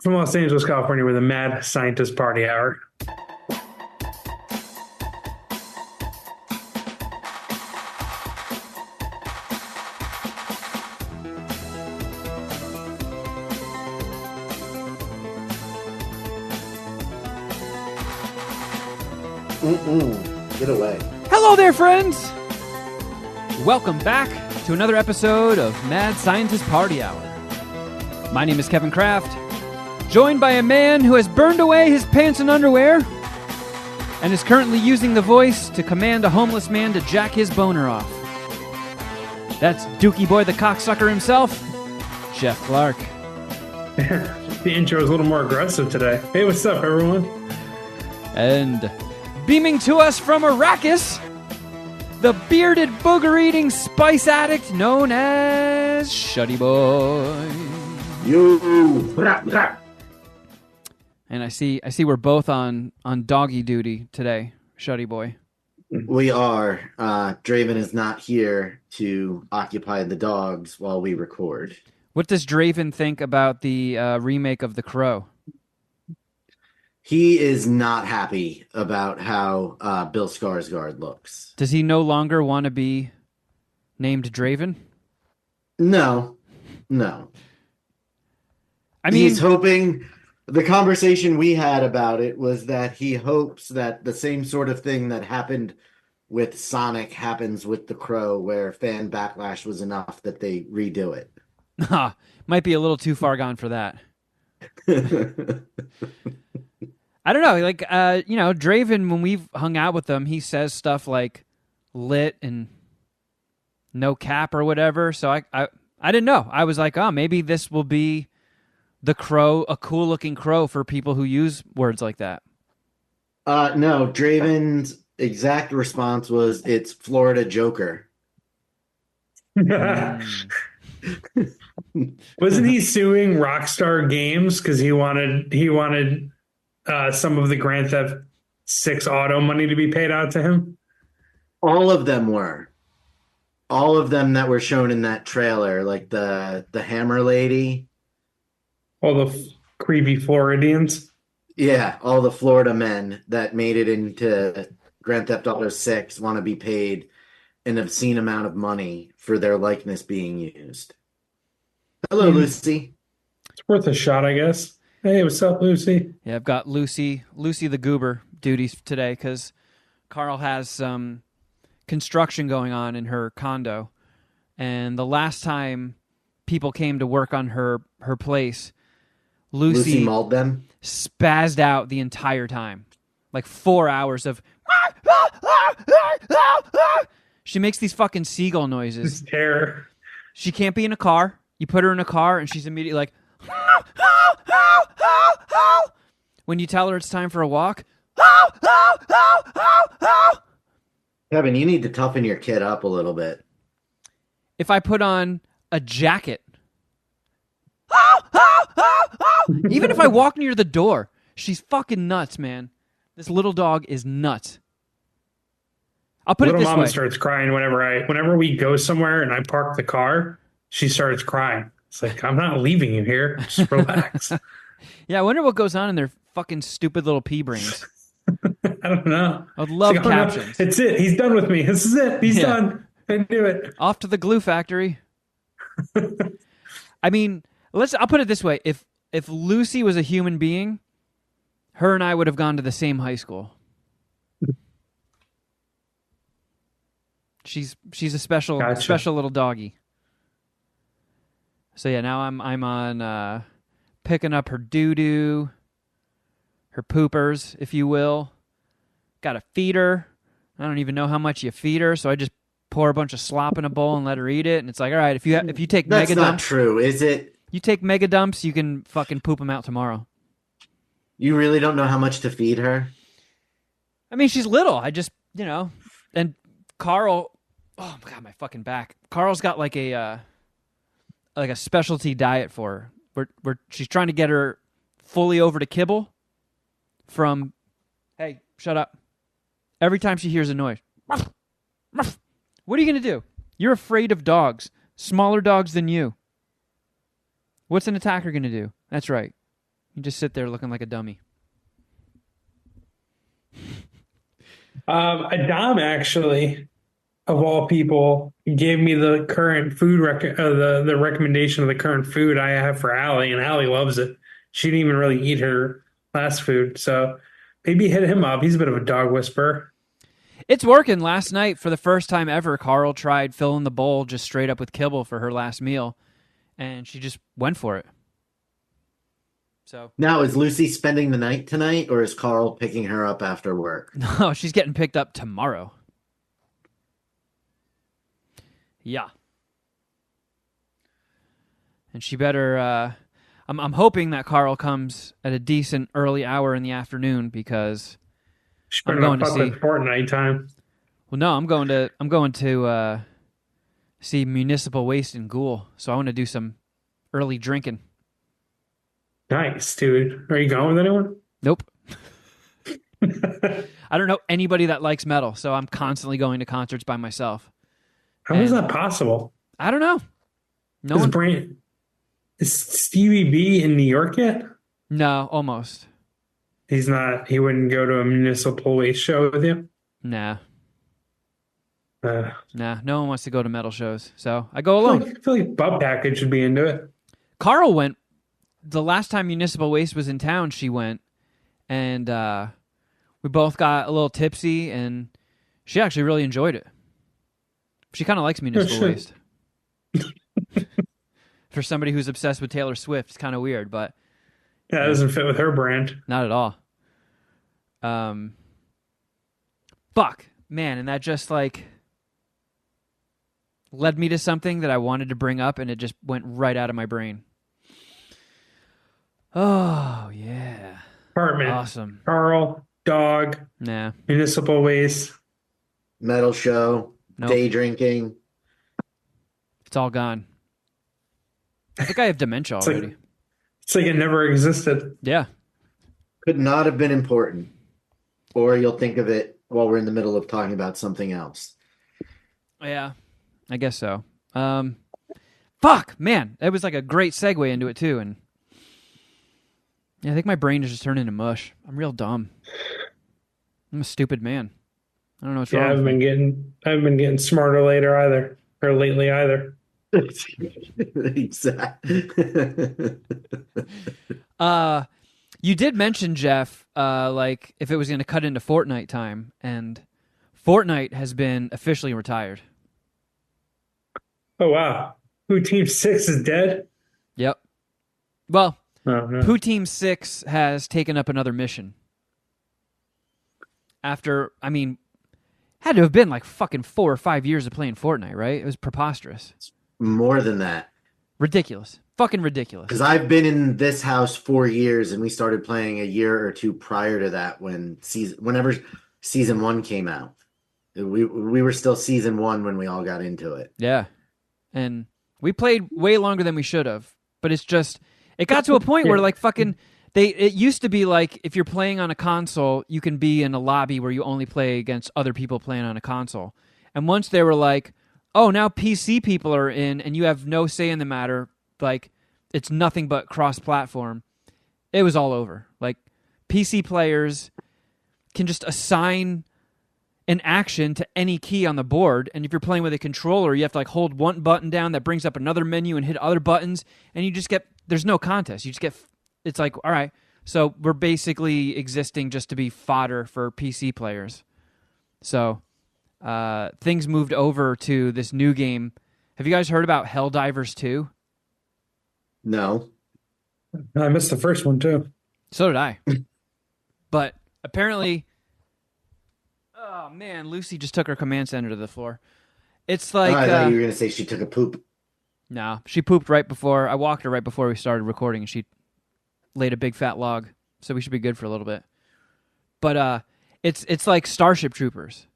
From Los Angeles, California, with a mad scientist party hour. Get away. Hello there, friends! Welcome back to another episode of Mad Scientist Party Hour. My name is Kevin Kraft, joined by a man who has burned away his pants and underwear and is currently using the voice to command a homeless man to jack his boner off. That's Dookie Boy the cocksucker himself, Jeff Clark. The intro is a little more aggressive today. Hey, what's up, everyone? And beaming to us from Arrakis, the bearded booger-eating spice addict known as Shuddy Boy. You. And I see we're both on doggy duty today, Shuddy Boy. We are. Draven is not here to occupy the dogs while we record. What does Draven think about the remake of The Crow? He is not happy about how Bill Skarsgård looks. Does he no longer want to be named Draven? No. I mean, he's hoping. The conversation we had about it was that he hopes that the same sort of thing that happened with Sonic happens with The Crow, where fan backlash was enough that they redo it. Might be a little too far gone for that. I don't know. Like, Draven, when we've hung out with him, he says stuff like lit and no cap or whatever. So I didn't know. I was like, oh, maybe this will be the Crow, a cool looking crow for people who use words like that. No, Draven's exact response was, it's Florida Joker. Wasn't he suing Rockstar Games because he wanted some of the Grand Theft 6 auto money to be paid out to him? All of them were. All of them that were shown in that trailer, like the Hammer Lady. All the creepy Floridians. Yeah, all the Florida men that made it into Grand Theft Auto 6 want to be paid an obscene amount of money for their likeness being used. Hello, Lucy. It's worth a shot, I guess. Hey, what's up, Lucy? Yeah, I've got Lucy the Goober duties today because Carl has some construction going on in her condo. And the last time people came to work on her place, Lucy mauled them? Spazzed out the entire time. Like 4 hours of... She makes these fucking seagull noises. It's terror. She can't be in a car. You put her in a car and she's immediately like... When you tell her it's time for a walk... Kevin, you need to toughen your kid up a little bit. If I put on a jacket... Even if I walk near the door, she's fucking nuts, man. This little dog is nuts. I'll put it this way. Little mama starts crying whenever we go somewhere and I park the car, she starts crying. It's like, I'm not leaving you here. Just relax. Yeah, I wonder what goes on in their fucking stupid little pea brains. I don't know. I would love like, captions. No, it's it. He's done with me. This is it. He's done. I knew it. Off to the glue factory. I mean, I'll put it this way. If Lucy was a human being, her and I would have gone to the same high school. She's a special little doggy. So yeah, now I'm on picking up her doo-doo, her poopers, if you will. Got to feed her. I don't even know how much you feed her, so I just pour a bunch of slop in a bowl and let her eat it. And it's like, all right, if you take That's mega not dumps, true, is it? You take mega dumps, you can fucking poop them out tomorrow. You really don't know how much to feed her? I mean, she's little. I just, and Carl, oh my God, my fucking back. Carl's got like a specialty diet for her. Where she's trying to get her fully over to kibble from, hey, shut up. Every time she hears a noise. What are you going to do? You're afraid of dogs. Smaller dogs than you. What's an attacker going to do? That's right. You just sit there looking like a dummy. Adam actually, of all people, gave me the current the recommendation of the current food I have for Allie, and Allie loves it. She didn't even really eat her last food, so maybe hit him up. He's a bit of a dog whisperer. It's working. Last night, for the first time ever, Carl tried filling the bowl just straight up with kibble for her last meal, and she just went for it. So Now, is Lucy spending the night tonight, or is Carl picking her up after work? no, she's getting picked up tomorrow. Yeah. And she better, I'm hoping that Carl comes at a decent early hour in the afternoon because She's I'm better going not to fuck see. with Fortnite time. Well, no, I'm going to see Municipal Waste in Ghoul, so I want to do some early drinking. Nice, dude. Are you going with anyone? Nope. I don't know anybody that likes metal, so I'm constantly going to concerts by myself. How is that possible? I don't know. No Is one. Brand is Stevie B in New York yet? No, almost. He's not. He wouldn't go to a municipal waste show with you. Nah. Uh, No one wants to go to metal shows, so I go I alone. feel like Butt Package should be into it. Carl went. The last time Municipal Waste was in town, she went, and we both got a little tipsy, and she actually really enjoyed it. She kind of likes Municipal shit. Waste. For somebody who's obsessed with Taylor Swift, it's kind of weird, but Yeah, it doesn't fit with her brand. not at all. Fuck, man, and that just like led me to something that I wanted to bring up, and it just went right out of my brain. Oh yeah, Apartment. awesome. Carl, dog, Nah, municipal waste. Metal show, Nope. day drinking. it's all gone. I think I have dementia It's already. like, it's like it never existed. Yeah, Could not have been important. Or you'll think of it while we're in the middle of talking about something else. yeah, I guess so. Fuck, man, that was like a great segue into it too, and yeah, I think my brain is just turning into mush. I'm real dumb. I'm a stupid man. I don't know what's Yeah, wrong. I haven't been getting smarter lately either. Exactly. You did mention, Jeff, like if it was going to cut into Fortnite time, and Fortnite has been officially retired. Oh wow. Who Team 6 is dead? Yep. Well, Oh no. Poo Team 6 has taken up another mission. After, I mean, had to have been like fucking 4 or 5 years of playing Fortnite, right? It was preposterous. More than that. Ridiculous. Fucking ridiculous. Because I've been in this house 4 years, and we started playing a year or two prior to that whenever season 1 came out. We were still season 1 when we all got into it. Yeah. And we played way longer than we should have. But it's just, it got to a point where like fucking, it used to be like if you're playing on a console, you can be in a lobby where you only play against other people playing on a console. And once they were like, oh, now PC people are in and you have no say in the matter, like it's nothing but cross-platform, it was all over. Like PC players can just assign an action to any key on the board, and if you're playing with a controller, you have to like hold one button down that brings up another menu and hit other buttons, and you just get, there's no contest. You just get, it's like, all right, so we're basically existing just to be fodder for PC players. So things moved over to this new game. Have you guys heard about Helldivers 2? No. I missed the first one too. So did I. But apparently, oh man, Lucy just took her command center to the floor. It's like, I thought you were going to say she took a poop. no, she pooped right before, I walked her right before we started recording, and she laid a big fat log, so we should be good for a little bit. But it's like Starship Troopers.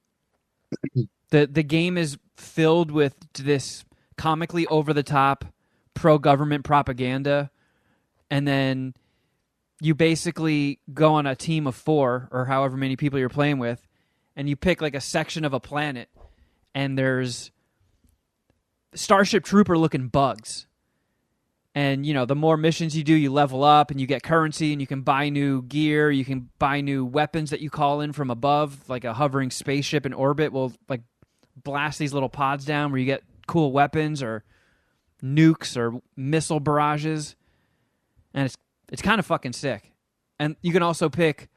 The game is filled with this comically over-the-top pro-government propaganda, and then you basically go on a team of 4, or however many people you're playing with, and you pick like a section of a planet, and there's Starship Trooper-looking bugs. And, the more missions you do, you level up and you get currency and you can buy new gear. You can buy new weapons that you call in from above, like a hovering spaceship in orbit will like blast these little pods down where you get cool weapons or nukes or missile barrages. And it's kind of fucking sick. And you can also pick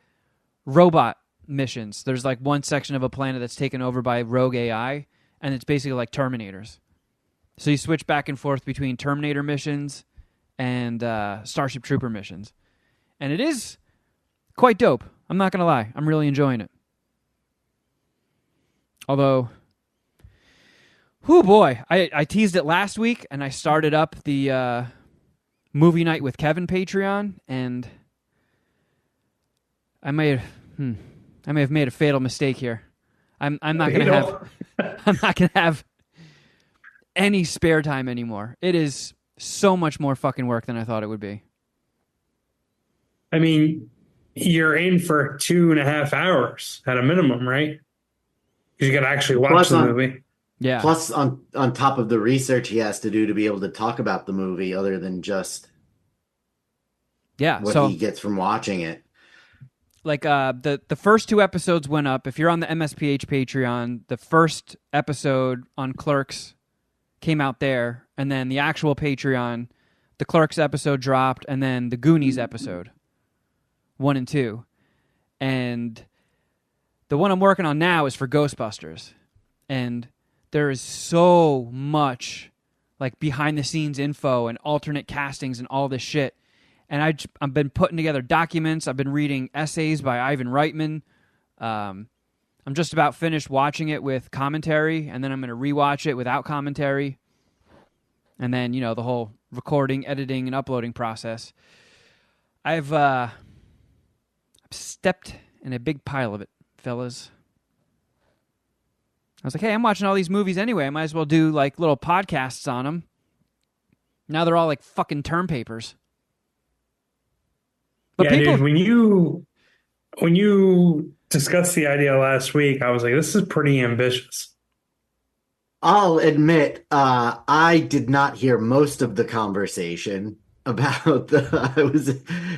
robot missions. There's like one section of a planet that's taken over by rogue AI, and it's basically like Terminators. So you switch back and forth between Terminator missions and Starship Trooper missions. And it is quite dope. I'm not going to lie. I'm really enjoying it. Although, whoo boy, I teased it last week, and I started up the Movie Night with Kevin Patreon, and I may have made a fatal mistake here. I'm not going to have any spare time anymore. It is so much more fucking work than I thought it would be. I mean, you're in for 2.5 hours at a minimum, right? Because you got to actually watch the movie. Yeah. Plus, on top of the research he has to do to be able to talk about the movie, other than just what he gets from watching it. Like the first 2 episodes went up. If you're on the MSPH Patreon, the first episode on Clerks came out there, and then the actual Patreon, the Clerks episode dropped, and then the Goonies episode 1 and 2, and the one I'm working on now is for Ghostbusters, and there is so much like behind the scenes info and alternate castings and all this shit. And I've been putting together documents. I've been reading essays by Ivan Reitman. I'm just about finished watching it with commentary, and then I'm going to rewatch it without commentary. And then, the whole recording, editing, and uploading process. I've stepped in a big pile of it, fellas. I was like, hey, I'm watching all these movies anyway. I might as well do like little podcasts on them. Now they're all like fucking term papers. But dude, when you discussed the idea last week, I was like, this is pretty ambitious. I'll admit, I did not hear most of the conversation about I was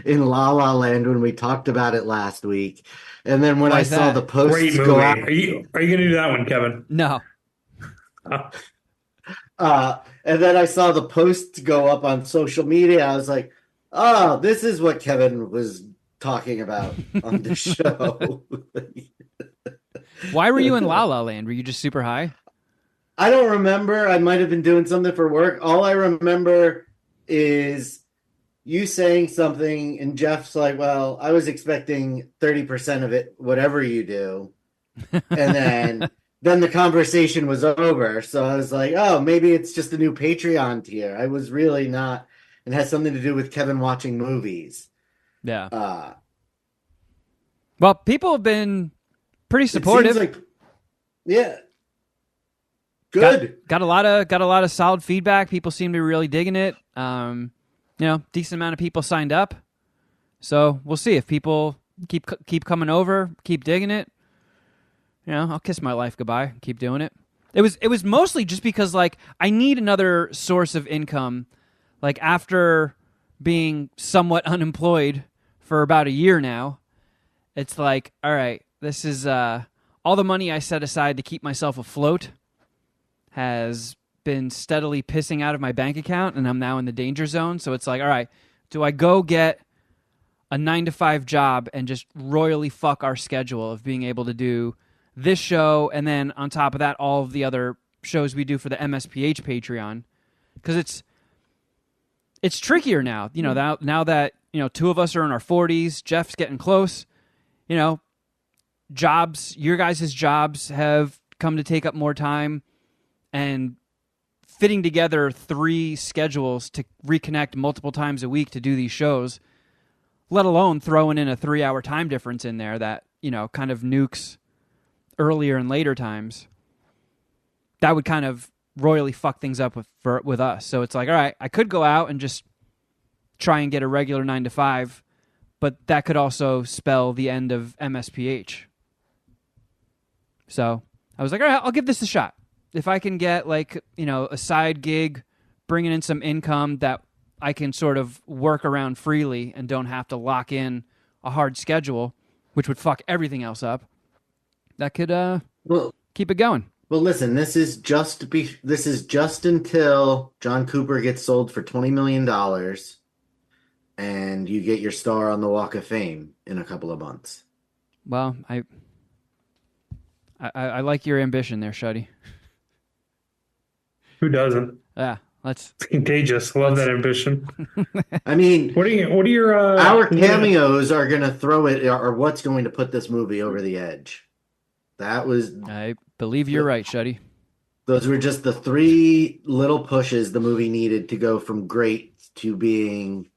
in La La Land when we talked about it last week. And then when I saw the posts go out. Are you going to do that one, Kevin? No. And then I saw the posts go up on social media. I was like, oh, this is what Kevin was talking about on the show. Why were you in La La Land? Were you just super high? I don't remember. I might have been doing something for work. All I remember is you saying something, and Jeff's like, well, I was expecting 30% of it, whatever you do. And then the conversation was over. So I was like, oh, maybe it's just a new Patreon tier. I was really not. It has something to do with Kevin watching movies. Yeah. Well, people have been pretty supportive. It seems like, yeah. Good. Got a lot of solid feedback. People seem to be really digging it. Decent amount of people signed up. So we'll see if people keep coming over, keep digging it. I'll kiss my life goodbye. Keep doing it. It was mostly just because like I need another source of income. Like after being somewhat unemployed for about a year now, it's like, all right, this is all the money I set aside to keep myself afloat has been steadily pissing out of my bank account, and I'm now in the danger zone. So it's like, all right, do I go get a 9-to-5 job and just royally fuck our schedule of being able to do this show, and then on top of that, all of the other shows we do for the MSPH Patreon? Because it's trickier now. Now that 2 of us are in our 40s, Jeff's getting close. Jobs, your guys' jobs have come to take up more time, and fitting together 3 schedules to reconnect multiple times a week to do these shows, let alone throwing in a 3-hour time difference in there that, kind of nukes earlier and later times, that would kind of royally fuck things up with us. So it's like, all right, I could go out and just try and get a regular 9-to-5, but that could also spell the end of MSPH. So I was like, all right, I'll give this a shot. If I can get like, a side gig, bringing in some income that I can sort of work around freely and don't have to lock in a hard schedule, which would fuck everything else up, that could Well, keep it going. well, listen, this is just until John Cooper gets sold for $20 million and you get your star on the Walk of Fame in a couple of months. Well, I like your ambition there, Shuddy. Who doesn't? Yeah, let's. It's contagious. Love that ambition. I mean, What are your our cameos are going to throw it, or what's going to put this movie over the edge. I believe you're right, Shuddy. Those were just the three little pushes the movie needed to go from great to being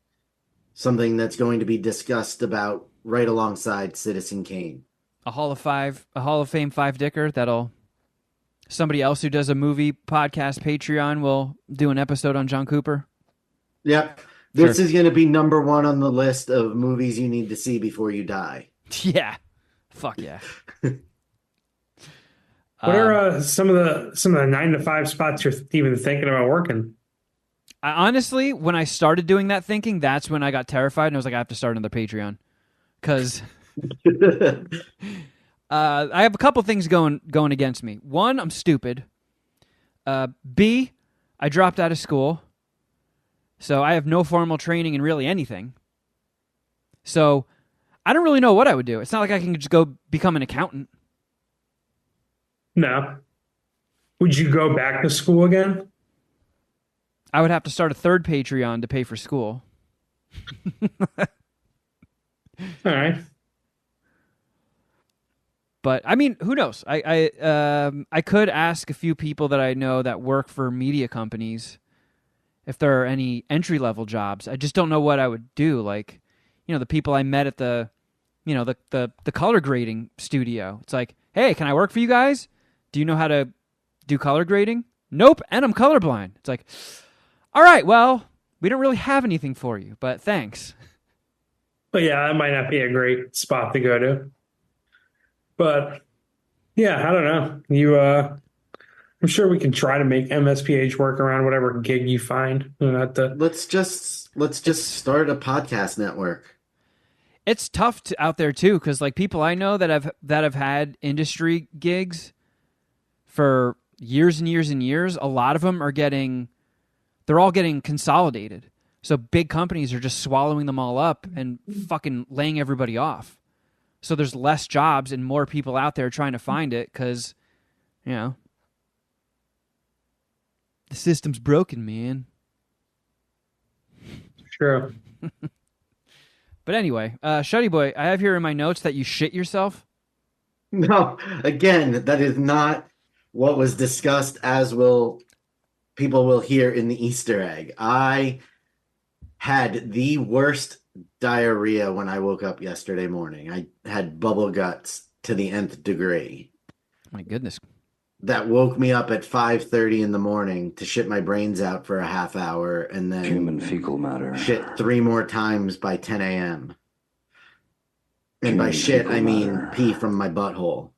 something that's going to be discussed about right alongside Citizen Kane. A Hall of Fame five dicker that'll. Somebody else who does a movie podcast Patreon will do an episode on John Cooper. Yep. This is going to be number one on the list of movies you need to see before you die. Yeah. Fuck yeah. What are some of the 9 to 5 spots you're even thinking about working? Honestly, when I started doing that thinking, that's when I got terrified and I was like, I have to start another Patreon. Because I have a couple things going against me. One, I'm stupid. B, I dropped out of school. So I have no formal training in really anything. So I don't really know what I would do. It's not like I can just go become an accountant. No. Would you go back to school again? I would have to start a third Patreon to pay for school. All right. But I mean, who knows? I could ask a few people that I know that work for media companies if there are any entry level jobs. I just don't know what I would do. Like, the people I met at the color grading studio. It's like, hey, can I work for you guys? Do you know how to do color grading? Nope, and I'm colorblind. It's like, all right, well, we don't really have anything for you, but thanks. But yeah, that might not be a great spot to go to. But yeah, I don't know. I'm sure we can try to make MSPH work around whatever gig you find. Let's just start a podcast network. It's tough out there too, because like people I know that have had industry gigs for years and years and years, a lot of them they're all getting consolidated. So big companies are just swallowing them all up and fucking laying everybody off. So there's less jobs and more people out there trying to find it because, the system's broken, man. Sure. But anyway, Shuddy Boy, I have here in my notes that you shit yourself. No, again, that is not what was discussed, as people will hear in the Easter egg. I had the worst diarrhea when I woke up yesterday morning. I had bubble guts to the nth degree. My goodness. That woke me up at 5:30 in the morning to shit my brains out for a half hour and then human fecal matter. Shit 3 more times by 10 a.m. And Human by shit, fecal I mean matter. pee from my butthole.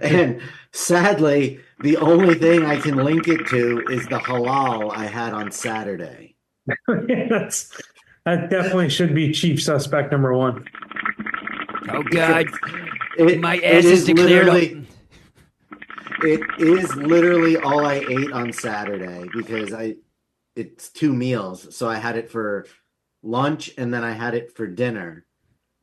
And sadly, the only thing I can link it to is the halal I had on Saturday. That definitely should be chief suspect number one. Oh, God. It, My it ass is declared literally, it is literally all I ate on Saturday because it's 2 meals. So I had it for lunch and then I had it for dinner.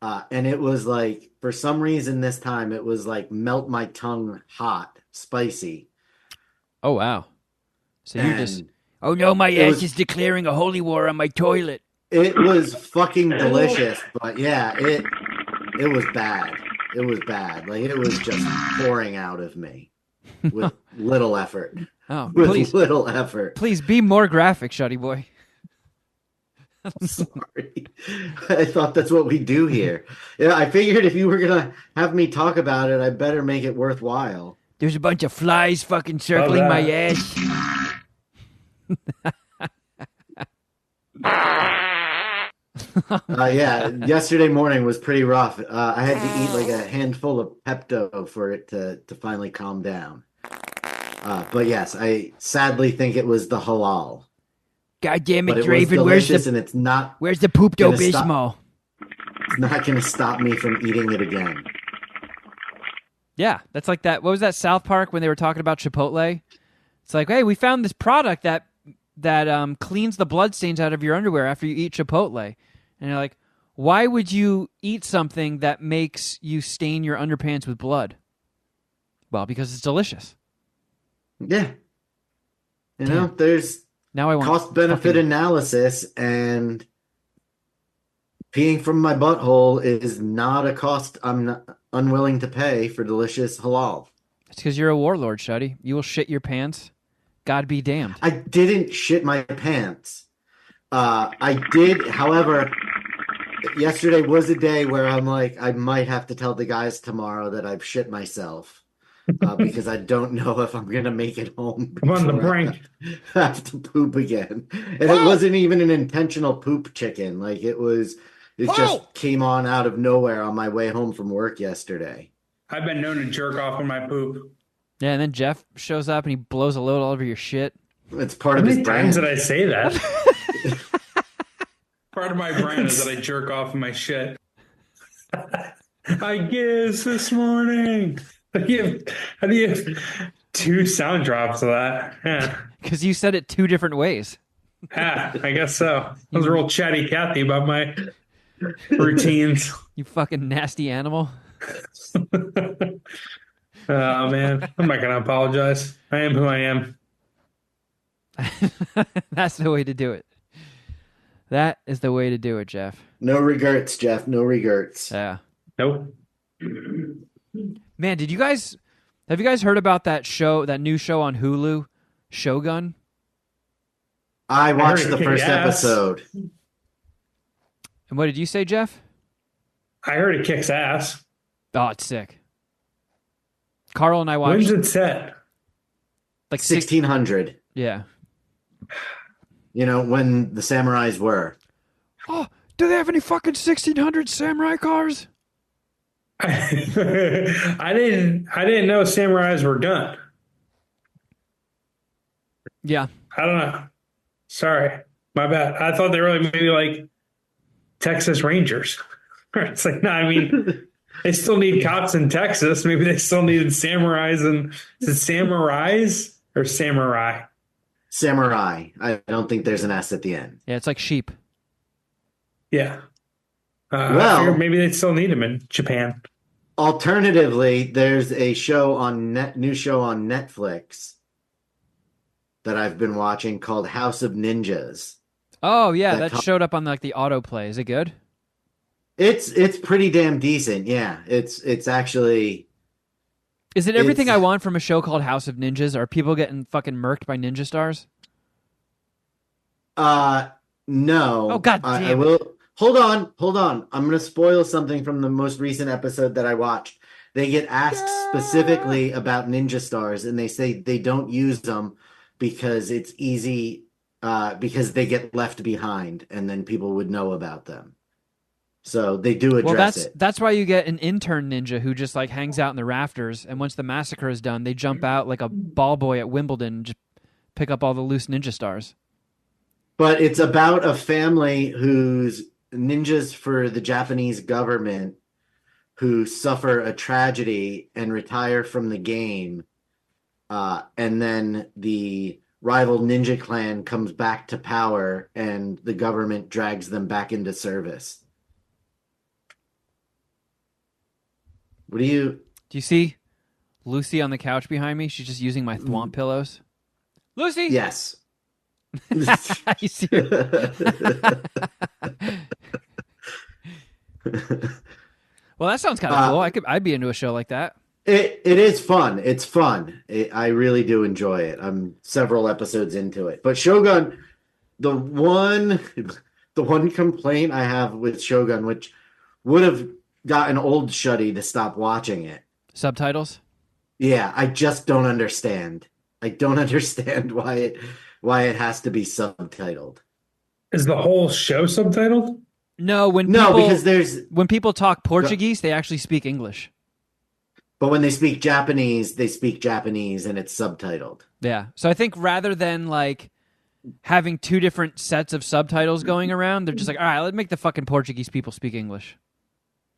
And it was like, for some reason this time, it was like melt my tongue hot, spicy. Oh, wow. So you just... And Oh, no, my it ass was- is declaring a holy war on my toilet. it was fucking delicious, but yeah, it was bad. It was bad. Like, it was just pouring out of me with little effort. Oh, With please. little effort. Please be more graphic, Shuddy Boy. Sorry. I thought that's what we do here. Yeah, I figured if you were going to have me talk about it, I better make it worthwhile. There's a bunch of flies fucking circling my ass. Yeah, yesterday morning was pretty rough. I had to eat like a handful of Pepto for it to finally calm down. But yes, I sadly think it was the halal. God damn But it, it was Draven, delicious, and it's not where's the poop gonna bismo? it's not going to stop me from eating it again. Yeah, that's like that. What was that South Park when they were talking about Chipotle? It's like, hey, we found this product that cleans the bloodstains out of your underwear after you eat Chipotle. And you're like, why would you eat something that makes you stain your underpants with blood? Well, because it's delicious. Yeah. You know, there's Now I want cost-benefit analysis, and peeing from my butthole is not a cost I'm not unwilling to pay for delicious halal. It's because you're a warlord, Shuddy. You will shit your pants. God be damned. I didn't shit my pants. I did, however, yesterday was a day where I'm like, I might have to tell the guys tomorrow that I've shit myself. Because I don't know if I'm going to make it home. I'm on the brink. I have to poop again. And it wasn't even an intentional poop chicken. Like it just came on out of nowhere on my way home from work yesterday. I've been known to jerk off on my poop. Yeah, and then Jeff shows up and he blows a load all over your shit. It's part of his brand. How many times did I say that? Part of my brand is that I jerk off on my shit. I guess this morning. How do you have two sound drops of that? Yeah. Because you said it two different ways. Yeah, I guess so. I was a real chatty Cathy about my routines. You fucking nasty animal. Oh, man. I'm not going to apologize. I am who I am. That's the way to do it. That is the way to do it, Jeff. No regrets, Jeff. No regrets. Yeah. Nope. Man, have you guys heard about that new show on Hulu, Shogun? I watched the first episode. And what did you say, Jeff? I heard it kicks ass. Oh, it's sick. Carl and I watched. When's it set? Like 1600. Yeah. You know, when the samurais were. Oh, do they have any fucking 1600 samurai cars? I didn't know samurais were done. Yeah. I don't know. Sorry. My bad. I thought they were maybe like Texas Rangers. It's like, no, I mean, they still need cops in Texas. Maybe they still needed samurais. And is it samurais or samurai? Samurai. I don't think there's an S at the end. Yeah, it's like sheep. Yeah. Well, I figured maybe they still need them in Japan. Alternatively, there's a new show on Netflix that I've been watching called House of Ninjas. Oh yeah, that showed up on the autoplay. Is it good? It's pretty damn decent. Yeah, it's actually. Is it everything I want from a show called House of Ninjas? Are people getting fucking murked by ninja stars? No. Oh god damn. I will. Hold on. I'm going to spoil something from the most recent episode that I watched. They get asked specifically about ninja stars, and they say they don't use them because it's easy, because they get left behind, and then people would know about them. So they do address it. That's why you get an intern ninja who just like hangs out in the rafters, and once the massacre is done, they jump out like a ball boy at Wimbledon and just pick up all the loose ninja stars. But it's about a family who's ninjas for the Japanese government who suffer a tragedy and retire from the game. And then the rival ninja clan comes back to power and the government drags them back into service. Do you see Lucy on the couch behind me? She's just using my thwomp pillows. Lucy! Yes. You see her? Well, that sounds kind of cool. I'd be into a show like that. It is fun. It's fun. I really do enjoy it. I'm several episodes into it. But Shogun, the one complaint I have with Shogun, which would have gotten old Shuddy to stop watching it. Subtitles? Yeah, I just don't understand. I don't understand why it has to be subtitled. Is the whole show subtitled? No, when people talk Portuguese, they actually speak English. But when they speak Japanese and it's subtitled. Yeah. So I think rather than like having two different sets of subtitles going around, they're just like, all right, let's make the fucking Portuguese people speak English.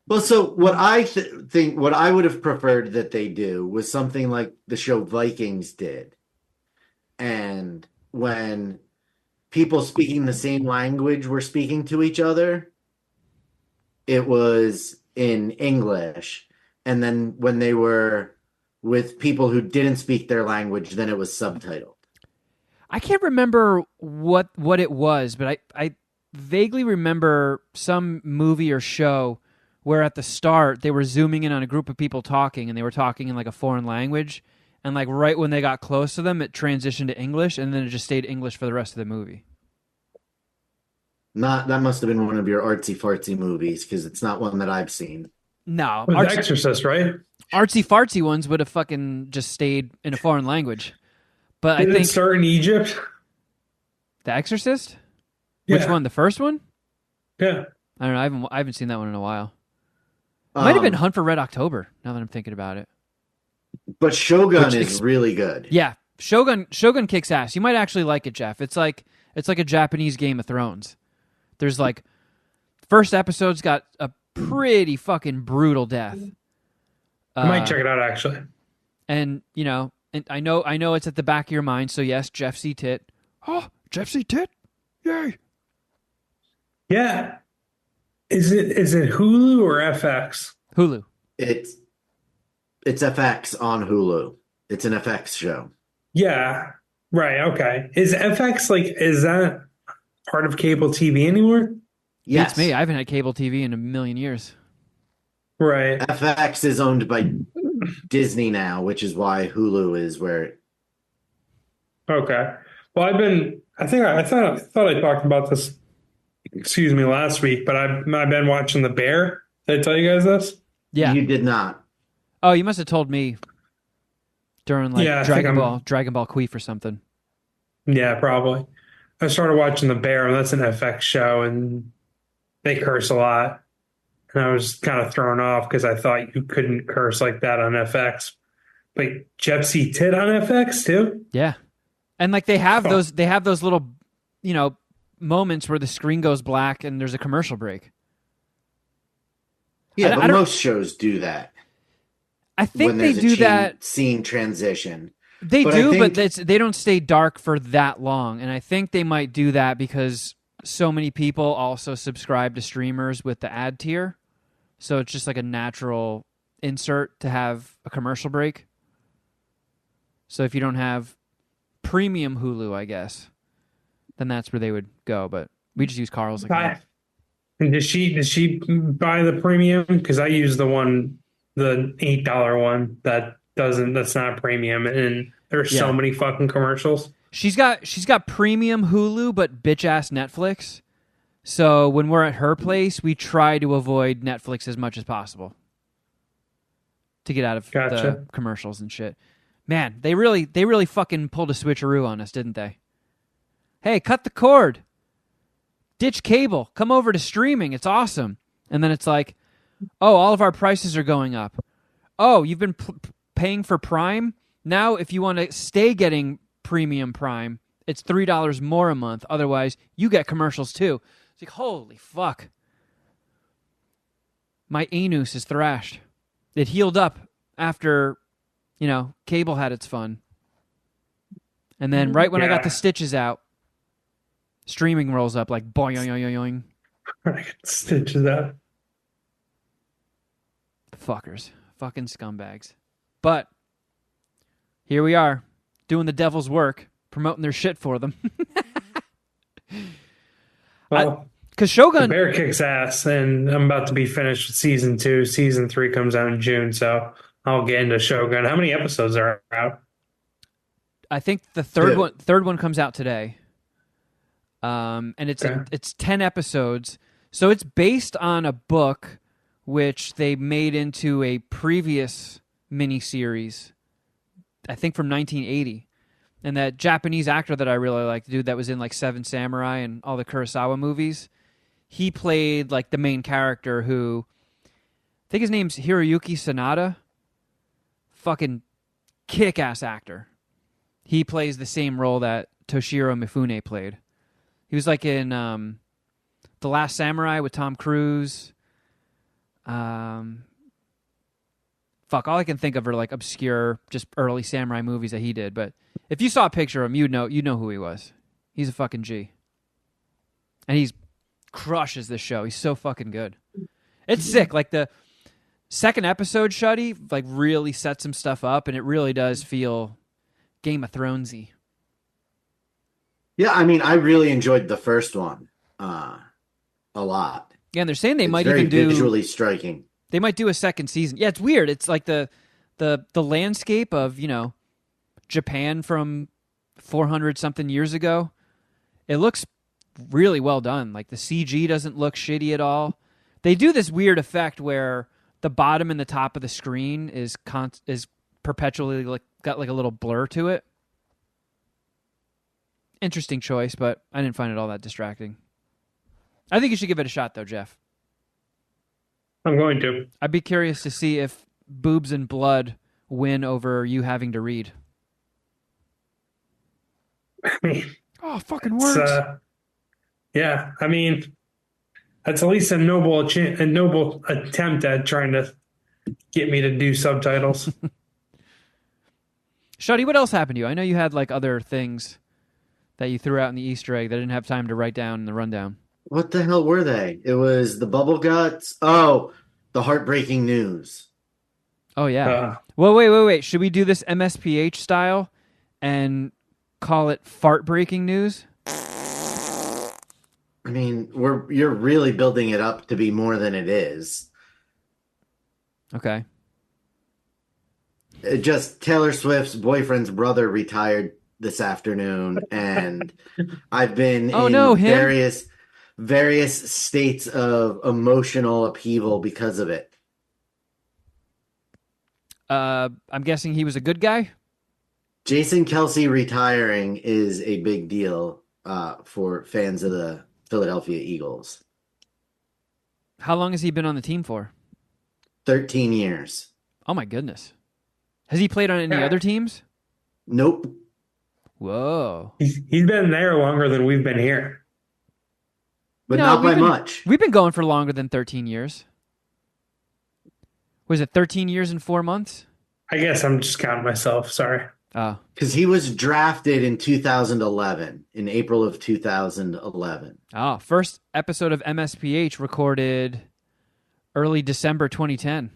Well, so what I think, what I would have preferred that they do was something like the show Vikings did. And when people speaking the same language were speaking to each other, it was in English. And then when they were with people who didn't speak their language, then it was subtitled. I can't remember what it was, but I vaguely remember some movie or show where at the start they were zooming in on a group of people talking, and they were talking in like a foreign language, and like right when they got close to them, it transitioned to English, and then it just stayed English for the rest of the movie. That must have been one of your artsy fartsy movies because it's not one that I've seen. No, With The Exorcist, right? artsy fartsy ones would have fucking just stayed in a foreign language. But Did I it think start in Egypt? The Exorcist. Which Yeah. one? The first one? Yeah. I don't know. I haven't seen that one in a while. It might have been Hunt for Red October. Now that I'm thinking about it. But Shogun is really good. Yeah, Shogun kicks ass. You might actually like it, Jeff. It's like a Japanese Game of Thrones. There's like first episode's got a pretty fucking brutal death. I might check it out actually. And you know, and I know it's at the back of your mind. So yes, Jeff C. Tit. Oh, Jeff C. Tit. Yay. Yeah. Is it Hulu or FX? Hulu. It's FX on Hulu. It's an FX show. Yeah. Right. Okay. Is that part of cable TV anymore? Yes. It's me. I haven't had cable TV in a million years. Right. FX is owned by Disney now, which is why Hulu is where. Okay. Well, I thought I talked about this, excuse me, last week, but I've been watching The Bear. Did I tell you guys this? Yeah. You did not. Oh, you must have told me during like Yeah, I Dragon think Ball Queef or something. Yeah, probably. I started watching The Bear, and that's an FX show, and they curse a lot. And I was kind of thrown off because I thought you couldn't curse like that on FX. But Jeff C. Tit on FX too? Yeah. And like they have those little, you know, moments where the screen goes black and there's a commercial break. Yeah, but most shows do that. I think they do that scene transition. They do, but they don't stay dark for that long. And I think they might do that because so many people also subscribe to streamers with the ad tier. So it's just like a natural insert to have a commercial break. So if you don't have premium Hulu, I guess, then that's where they would go. But we just use Carl's account. And does she buy the premium? Because I use the $8 one that's not premium, and there's so many fucking commercials. She's got premium Hulu, but bitch ass Netflix. So when we're at her place, we try to avoid Netflix as much as possible to get out of the commercials and shit. Man, they really fucking pulled a switcheroo on us, didn't they? Hey, cut the cord. Ditch cable. Come over to streaming. It's awesome. And then it's like, oh, all of our prices are going up. Oh, you've been paying for Prime? Now, if you want to stay getting premium Prime, it's $3 more a month. Otherwise, you get commercials too. It's like, holy fuck. My anus is thrashed. It healed up after, you know, cable had its fun. And then right when I got the stitches out, streaming rolls up like boing. Stitches out. Fuckers. Fucking scumbags. But here we are, doing the devil's work, promoting their shit for them. Well, because Shogun... The Bear kicks ass, and I'm about to be finished with season 2. Season 3 comes out in June, so I'll get into Shogun. How many episodes are out? I think the third one comes out today. And it's 10 episodes. So it's based on a book which they made into a previous miniseries, I think from 1980. And that Japanese actor that I really like, the dude that was in like Seven Samurai and all the Kurosawa movies, he played like the main character who, I think his name's Hiroyuki Sanada. fucking kick-ass actor. He plays the same role that Toshiro Mifune played. He was like in The Last Samurai with Tom Cruise. Fuck, all I can think of are like obscure, just early samurai movies that he did. But if you saw a picture of him, you'd know who he was. He's a fucking G. And he's crushes this show. He's so fucking good. It's sick. Like the second episode, Shuddy, like really sets some stuff up, and it really does feel Game of Thronesy. Yeah, I mean, I really enjoyed the first one a lot. Yeah, and they're saying they It's might very even do visually striking. They might do a second season. Yeah, it's weird. It's like the landscape of, Japan from 400 something years ago. It looks really well done. Like the CG doesn't look shitty at all. They do this weird effect where the bottom and the top of the screen is perpetually got like a little blur to it. Interesting choice, but I didn't find it all that distracting. I think you should give it a shot though, Jeff. I'm going to. I'd be curious to see if boobs and blood win over you having to read. I mean, Oh, fucking words. yeah, I mean, that's at least a noble attempt at trying to get me to do subtitles. Shuddy, what else happened to you? I know you had like other things that you threw out in the Easter egg that I didn't have time to write down in the rundown. What the hell were they? It was the bubble guts. Oh, the heartbreaking news. Oh, yeah. Well, wait. Should we do this MSPH style and call it fart breaking news? I mean, you're really building it up to be more than it is. Okay. Just Taylor Swift's boyfriend's brother retired this afternoon, and I've been various states of emotional upheaval because of it. I'm guessing he was a good guy? Jason Kelce retiring is a big deal for fans of the Philadelphia Eagles. How long has he been on the team for? 13 years. Oh, my goodness. Has he played on any other teams? Nope. Whoa. He's been there longer than we've been here. But not by much. We've been going for longer than 13 years. Was it 13 years and 4 months? I guess I'm just counting myself. Sorry. Oh. Because he was drafted in 2011, in April of 2011. Oh, first episode of MSPH recorded early December 2010.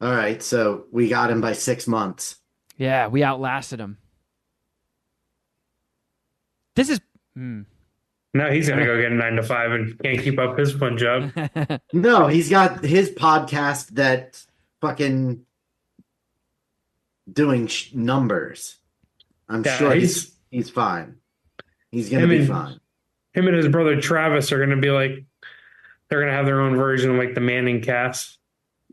All right, so we got him by 6 months. Yeah, we outlasted him. This is... No, he's going to go get a 9 to 5 and can't keep up his fun job. No, he's got his podcast that fucking doing numbers. I'm sure he's fine. He's going to be fine. Him and his brother Travis are going to be like, they're going to have their own version of like the Manning cast.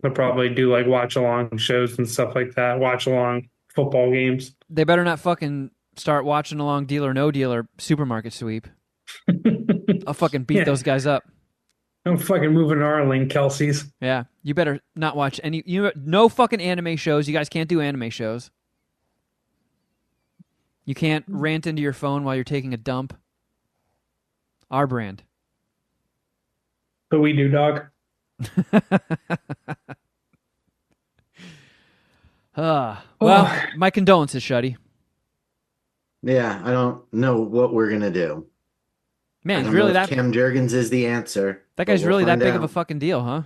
They'll probably do like watch along shows and stuff like that, watch along football games. They better not fucking start watching along Deal or No Deal or Supermarket Sweep. I'll fucking beat those guys up. Don't fucking move an Arling, Kelsey's. Yeah, you better not watch any. No fucking anime shows. You guys can't do anime shows. You can't rant into your phone while you're taking a dump. Our brand. But we do, dog. Well, my condolences, Shuddy. Yeah, I don't know what we're going to do. Man, really that Cam Jurgens is the answer. That guy's really that big of a fucking deal, huh?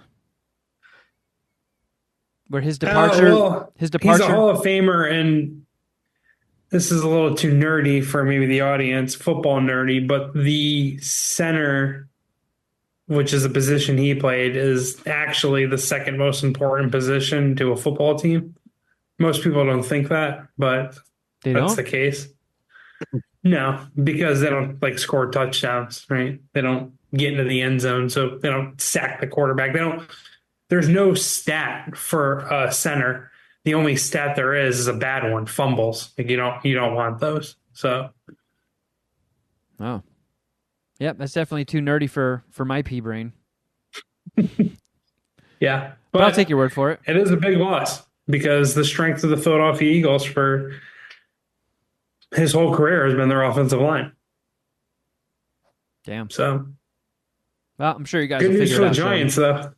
Where his departure, he's a Hall of Famer, and this is a little too nerdy for maybe the audience, football nerdy, but the center, which is a position he played, is actually the second most important position to a football team. Most people don't think that, but that's the case. No, because they don't like score touchdowns, right? They don't get into the end zone, so they don't sack the quarterback. There's no stat for a center. The only stat there is a bad one, fumbles. Like you don't want those. So oh. Yep, that's definitely too nerdy for my pea brain. Yeah. But I'll take your word for it. It is a big loss. because the strength of the Philadelphia Eagles for his whole career has been their offensive line. Damn. So Well, I'm sure you guys good will news figure for it the out. Giants, though.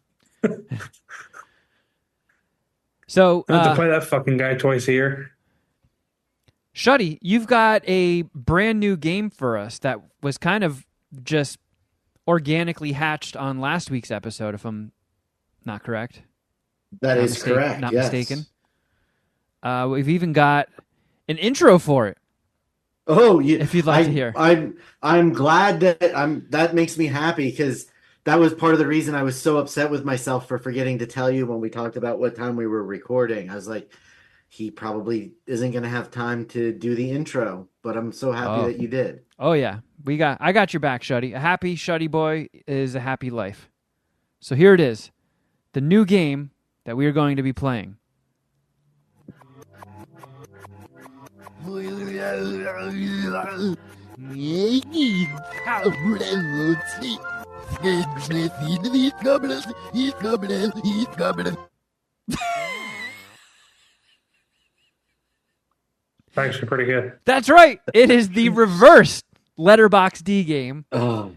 So, I have to play that fucking guy twice a year. Shuddy, you've got a brand new game for us that was kind of just organically hatched on last week's episode, if I'm not correct. That Not is mistake- correct. not yes. mistaken. We've even got an intro for it. Oh, yeah. If you'd like to hear. I'm glad that that makes me happy because that was part of the reason I was so upset with myself for forgetting to tell you when we talked about what time we were recording. I was like, he probably isn't going to have time to do the intro, but I'm so happy that you did. Oh yeah, I got your back, Shuddy. A happy Shuddy boy is a happy life. So here it is, the new game that we are going to be playing. Actually, pretty good. That's right. It is the Reverse Letterboxd Game. Oh,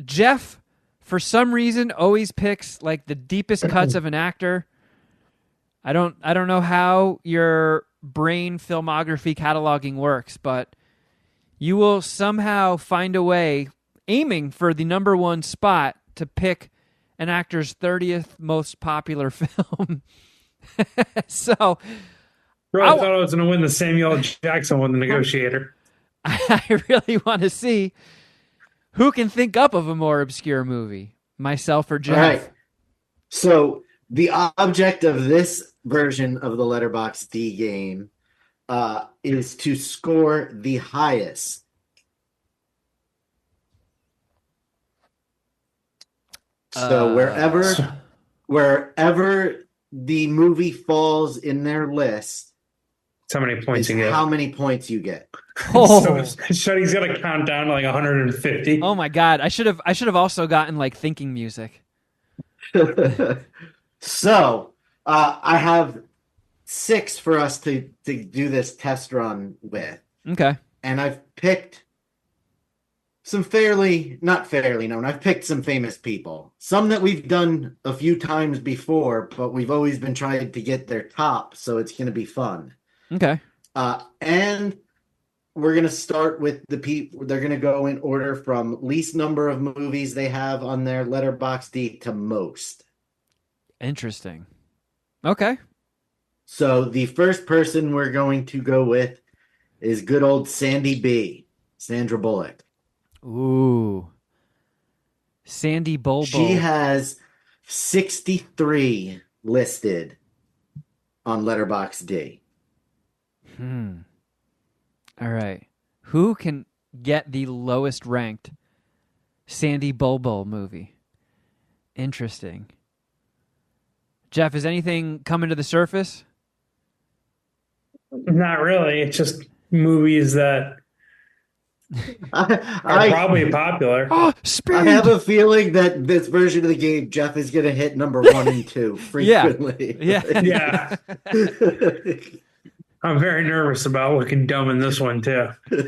Jeff, for some reason, always picks like the deepest cuts of an actor. I don't know how your brain filmography cataloging works, but you will somehow find a way, aiming for the number one spot, to pick an actor's 30th most popular film. So Really thought I was going to win the Samuel L. Jackson one, The Negotiator. I really want to see who can think up of a more obscure movie, myself or Jeff. all right. So the object of this version of the Letterboxd game is to score the highest. So wherever the movie falls in their list, That's how many points is you get. how many points you get. Oh. So Shuddy's got to count down to like 150. Oh my God! I should have also gotten like thinking music. So I have 6 for us to do this test run with, Okay. and I've picked some not fairly known. I've picked some famous people, some that we've done a few times before, but we've always been trying to get their top, so it's going to be fun. Okay. And we're going to start with the people. They're going to go in order from least number of movies they have on their Letterboxd to most. Interesting. Okay. So the first person we're going to go with is good old Sandy B, Sandra Bullock. Ooh. Sandy Bulbo. She has 63 listed on Letterboxd. All right. Who can get the lowest ranked Sandy Bulbo movie? Interesting. Jeff, is anything coming to the surface? Not really. It's just movies that are probably popular. Oh, Speed! I have a feeling that this version of the game, Jeff is going to hit number 1 and 2 frequently. Yeah. Yeah. I'm very nervous about looking dumb in this one, too. Who's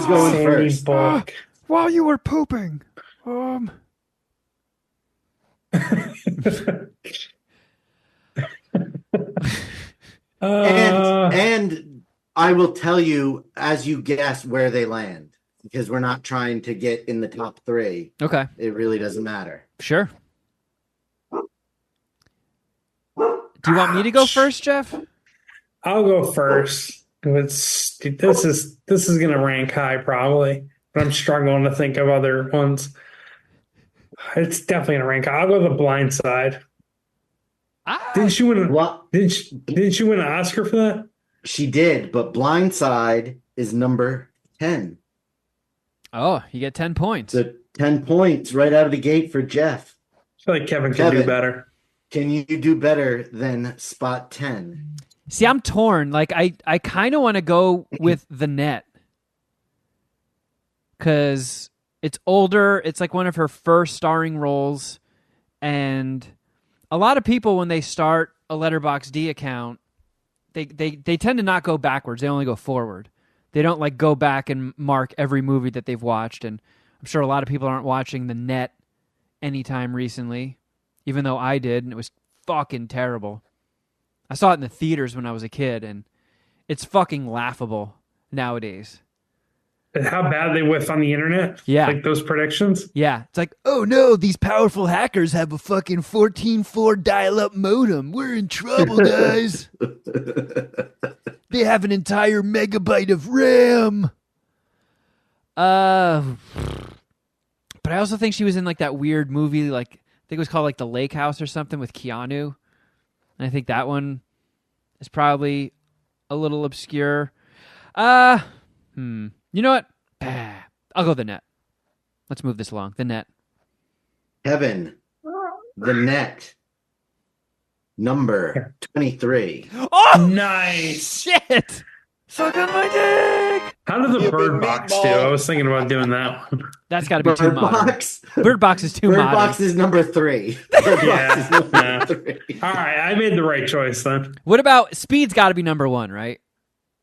going Sandy first? Bullock. While you were pooping. And I will tell you as you guess where they land, because we're not trying to get in the top 3. Okay. It really doesn't matter. Sure. Do you want me to go first, Jeff? I'll go first. This is going to rank high probably, but I'm struggling to think of other ones. It's definitely going to rank high. I'll go The Blind Side. Didn't she win? Didn't she win an Oscar for that? She did, but Blindside is number 10. Oh, you get 10 points. So 10 points right out of the gate for Jeff. I feel like Kevin can do better. Can you do better than spot 10? See, I'm torn. Like, I kind of want to go with The Net. Because it's older. It's like one of her first starring roles. And a lot of people, when they start a Letterboxd account, they tend to not go backwards. They only go forward. They don't like go back and mark every movie that they've watched. And I'm sure a lot of people aren't watching The Net anytime recently, even though I did, and it was fucking terrible. I saw it in the theaters when I was a kid, and it's fucking laughable nowadays. How bad they whiff on the internet? Yeah. Like those predictions? Yeah. It's like, oh no, these powerful hackers have a fucking 14.4 dial-up modem. We're in trouble, guys. They have an entire megabyte of RAM. But I also think she was in like that weird movie, like I think it was called like The Lake House or something with Keanu. And I think that one is probably a little obscure. You know what? I'll go The Net. Let's move this along. The Net. Kevin, The Net, number 23. Oh! Nice. Shit! Suck on my dick! How did the Bird Box do? I was thinking about doing that one. That's got to be too Bird modern. Box. Bird Box is too Bird modern. Box is number 3. Bird Box is number 3. All right, I made the right choice then. What about Speed's got to be number 1, right?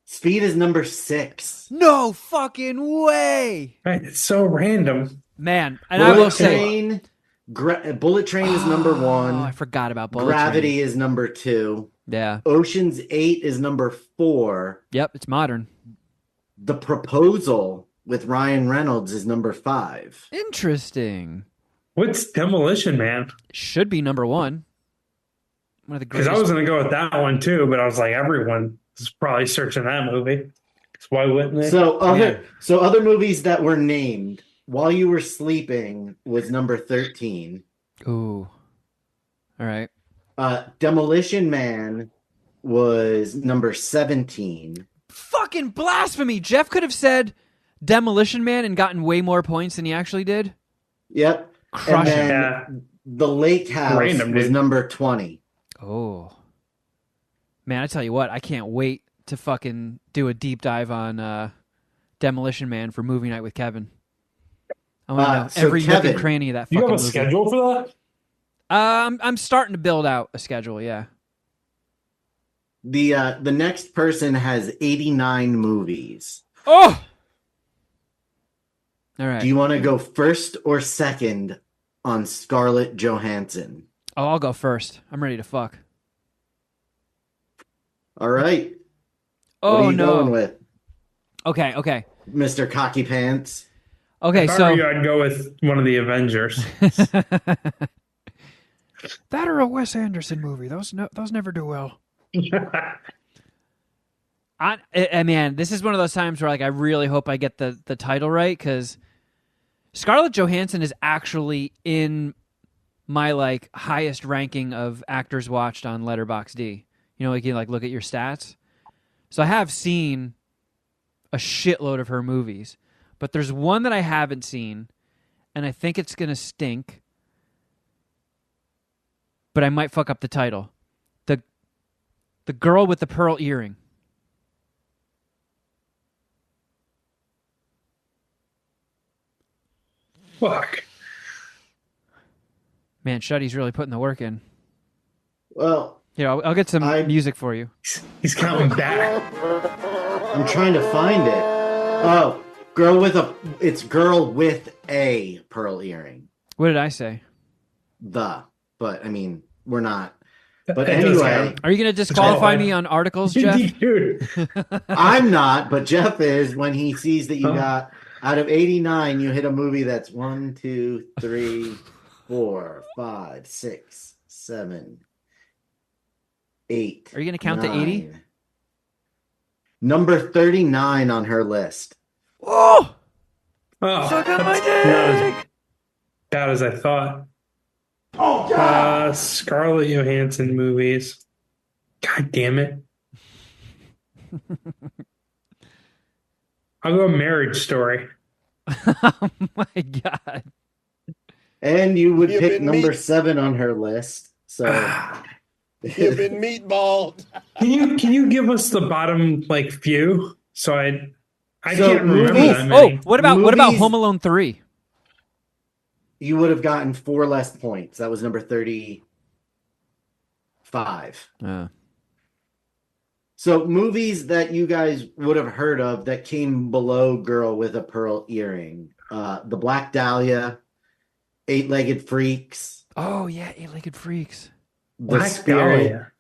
Speed is number 6. No fucking way! Right, it's so random. Man, and I will say... Bullet Train is number 1. Oh, I forgot about Bullet Gravity Train. is number 2. Yeah. Ocean's 8 is number 4. Yep, it's modern. The Proposal with Ryan Reynolds is number 5. Interesting. What's Demolition Man? Should be number 1. One of the Because greatest. I was going to go with that one too, but I was like, everyone is probably searching that movie. So why wouldn't they? So other movies that were named while you were sleeping was number 13. Ooh. All right. Demolition Man was number 17. Fucking blasphemy! Jeff could have said Demolition Man and gotten way more points than he actually did. Yep. Crush and it. then Yeah. The Lake House Random, was dude. number 20. Oh. Man, I tell you what, I can't wait to fucking do a deep dive on Demolition Man for movie night with Kevin. I want to know So every nook Kevin, and cranny of that You fucking have a movie. schedule for that? I'm starting to build out a schedule, yeah. The next person has 89 movies. Oh! All right. Do you want to go first or second on Scarlett Johansson? Oh, I'll go first. I'm ready to fuck. All right. Oh, what are you no. going with, Okay. Mr. Cocky Pants? Okay, If I so... were you, I'd go with one of the Avengers. That or a Wes Anderson movie. Those never do well. Man, this is one of those times where like I really hope I get the title right, because Scarlett Johansson is actually in my like highest ranking of actors watched on Letterboxd. You know, like you like look at your stats. So I have seen a shitload of her movies, but there's one that I haven't seen, and I think it's gonna stink. But I might fuck up the title. The girl with the pearl earring. Fuck. Man, Shuddy's really putting the work in. Well, Here, I'll get some music for you. He's counting back. I'm trying to find it. Oh, it's girl with a pearl earring. What did I say? But I mean, we're not. But It does anyway, count. Are you going to disqualify me on articles, Jeff? Dude. I'm not, but Jeff is when he sees that you got out of 89, you hit a movie that's 1, 2, 3, 4, 5, 6, 7, 8. Are you going to count to 80? Number 39 on her list. Oh! Oh, Suck on my that's not dick! as bad as I thought. Oh, God! Scarlett Johansson movies. God damn it. I'll go Marriage Story. Oh my God. And you would You've pick been number meat. 7 on her list. So You've been meatballed. Can you give us the bottom like few? So I So can't remember movies- that Oh, many. what about Movies- Home Alone 3? you would have gotten 4 less points. That was number 35. So movies that you guys would have heard of that came below Girl with a Pearl Earring. The Black Dahlia, Eight-Legged Freaks. Oh, yeah, Eight-Legged Freaks. The Black Spirit. Dahlia.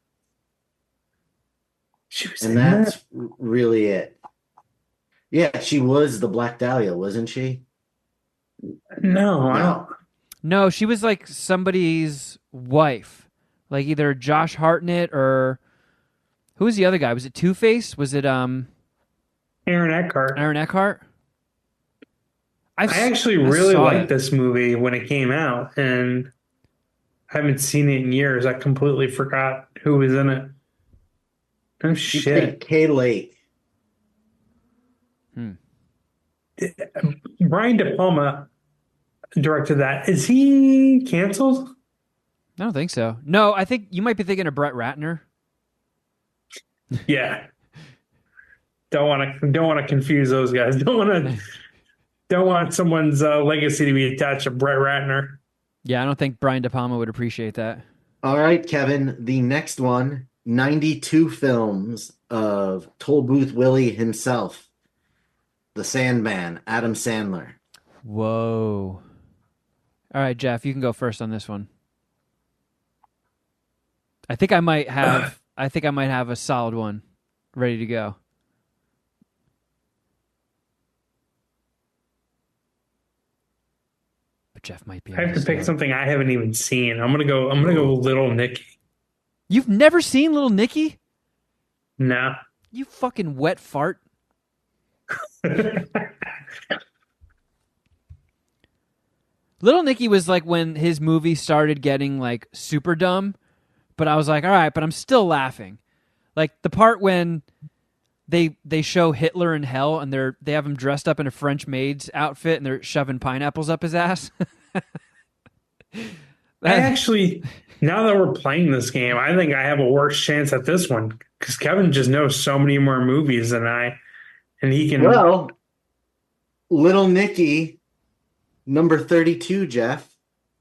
She was And in that's that? really it. Yeah, she was the Black Dahlia, wasn't she? No, I don't. No, she was like somebody's wife. Like either Josh Hartnett or... Who was the other guy? Was it Two-Face? Was it Aaron Eckhart. Aaron Eckhart? I actually really saw liked it. this movie when it came out, and I haven't seen it in years. I completely forgot who was in it. Oh, She shit. played Kay Lake. Brian De Palma directed that. Is he canceled? I don't think so. No, I think you might be thinking of Brett Ratner. Yeah. Don't want to confuse those guys. Don't want someone's legacy to be attached to Brett Ratner. Yeah, I don't think Brian De Palma would appreciate that. All right, Kevin. The next one, 92 films of Toll Booth Willie himself. The Sandman, Adam Sandler. Whoa. All right, Jeff, you can go first on this one. I think I might have a solid one ready to go. But Jeff might be I have able to pick start. something I haven't even seen. I'm gonna go Little Nicky. You've never seen Little Nicky? No. You fucking wet fart. Little Nicky was like when his movie started getting like super dumb, but I was like, all right, but I'm still laughing. Like the part when they show Hitler in hell and they have him dressed up in a French maid's outfit and they're shoving pineapples up his ass. I actually, now that we're playing this game, I think I have a worse chance at this one because Kevin just knows so many more movies than I, and he can. Well, Little Nicky, number 32, Jeff.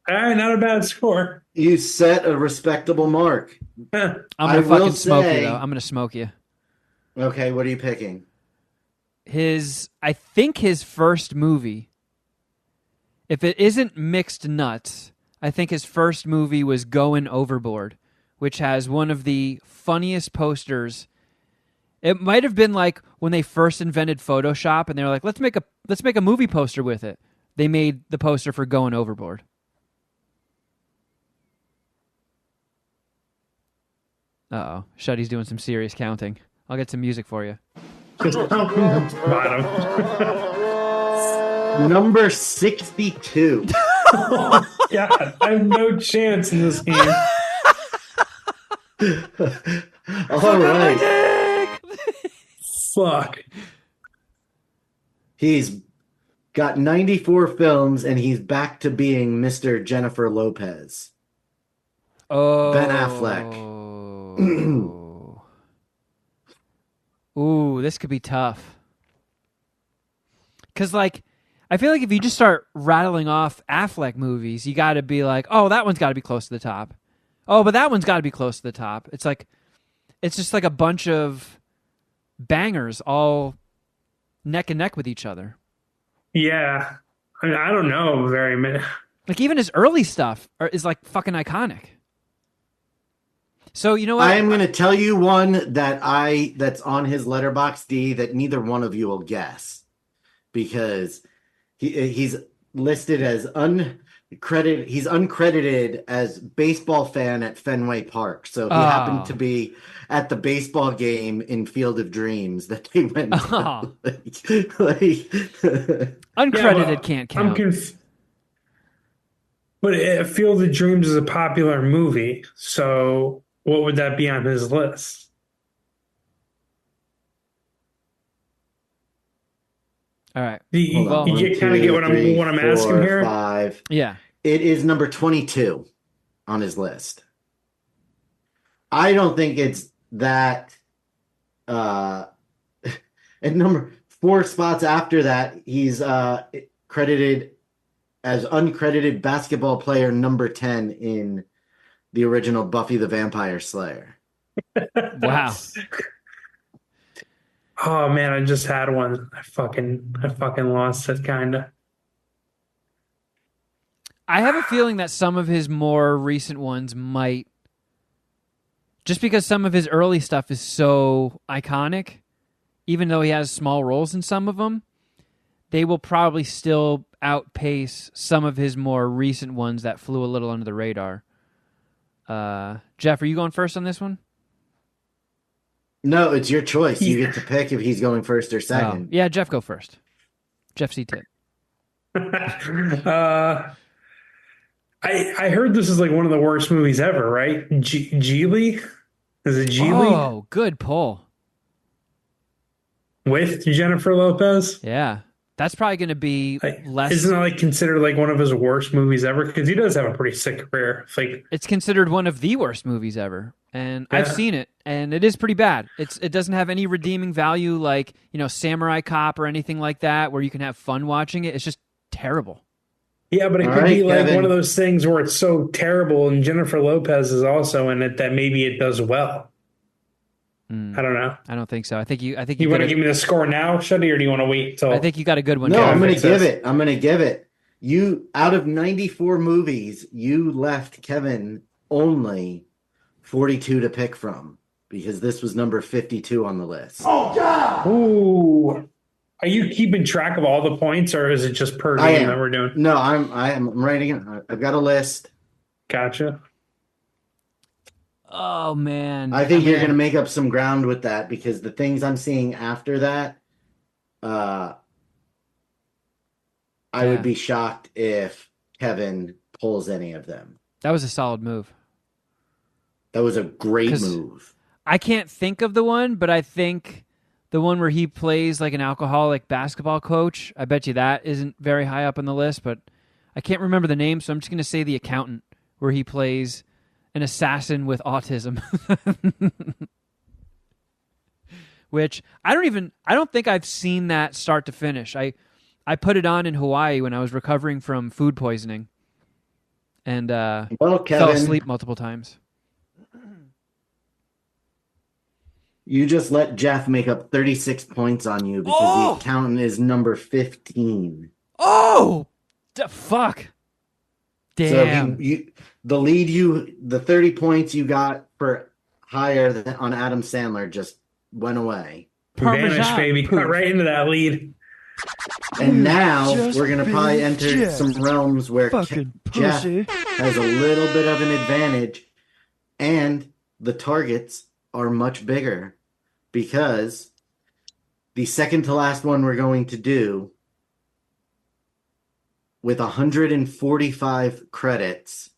Not a bad score. You set a respectable mark. I'm I gonna will fucking smoke you say- though. I'm gonna smoke you. Okay, what are you picking? I think his first movie, if it isn't Mixed Nuts, I think his first movie was Going Overboard, which has one of the funniest posters. It might have been like when they first invented Photoshop and they were like, let's make a movie poster with it. They made the poster for Going Overboard. Uh-oh. Shuddy's doing some serious counting. I'll get some music for you. Just bottom. Number 62. God, I have no chance in this game. All right. Fuck. He's got 94 films and he's back to being Mr. Jennifer Lopez. Oh. Ben Affleck. Ooh, this could be tough. Because, like, I feel like if you just start rattling off Affleck movies, you got to be like, oh, that one's got to be close to the top. Oh, but that one's got to be close to the top. It's like, it's just like a bunch of bangers all neck and neck with each other. Yeah. I mean, I don't know very many. Like, even his early stuff is, like, fucking iconic. So, you know what? I am going to tell you one that's on his Letterboxd that neither one of you will guess because he's listed as uncredited. He's uncredited as baseball fan at Fenway Park. So he happened to be at the baseball game in Field of Dreams that they went to. Uncredited can't count. But Field of Dreams is a popular movie, so what would that be on his list? All right. You Well, kind of get what I'm asking here. 5. Yeah. It is number 22 on his list. I don't think it's that. And number 4 spots after that, he's credited as uncredited basketball player number 10 in the original Buffy the Vampire Slayer. Wow. Oh man, I just had one. I fucking lost it kinda. I have a feeling that some of his more recent ones might, just because some of his early stuff is so iconic, even though he has small roles in some of them, they will probably still outpace some of his more recent ones that flew a little under the radar. Jeff, are you going first on this one? No, it's your choice. You get to pick if he's going first or second. Yeah, Jeff, go first. Jeff C. Tip. I heard this is like one of the worst movies ever, right? Geely? Is it Geely? Oh, good pull. With Jennifer Lopez? Yeah. That's probably going to be less. Isn't it like considered like one of his worst movies ever? Because he does have a pretty sick career. It's considered one of the worst movies ever, and I've seen it, and it is pretty bad. It doesn't have any redeeming value like Samurai Cop or anything like that, where you can have fun watching it. It's just terrible. Yeah, but it could be like one of those things where it's so terrible, and Jennifer Lopez is also in it, that maybe it does well. I don't know. I don't think so. I think you want to give me the score now, Shuddy, or do you want to wait till? I think you got a good one. No, I'm going to give it. I'm going to give it. You, out of 94 movies, you left Kevin only 42 to pick from, because this was number 52 on the list. Oh, God! Ooh. Are you keeping track of all the points, or is it just per game that we're doing? No, I'm writing it. I've got a list. Gotcha. Oh, man. I think you're going to make up some ground with that, because the things I'm seeing after that, I would be shocked if Kevin pulls any of them. That was a solid move. That was a great move. I can't think of the one, but I think the one where he plays like an alcoholic basketball coach, I bet you that isn't very high up on the list, but I can't remember the name, so I'm just going to say The Accountant, where he plays an assassin with autism. Which I don't think I've seen that start to finish. I put it on in Hawaii when I was recovering from food poisoning, and fell asleep multiple times. You just let Jeff make up 36 points on you, because The Accountant is number 15. Oh, fuck. Damn. So the 30 points you got for higher than on Adam Sandler just went away. Vanished, baby. Cut right into that lead. And now we're going to probably enter some realms where Jeff has a little bit of an advantage, and the targets are much bigger, because the second to last one we're going to do, with 145 credits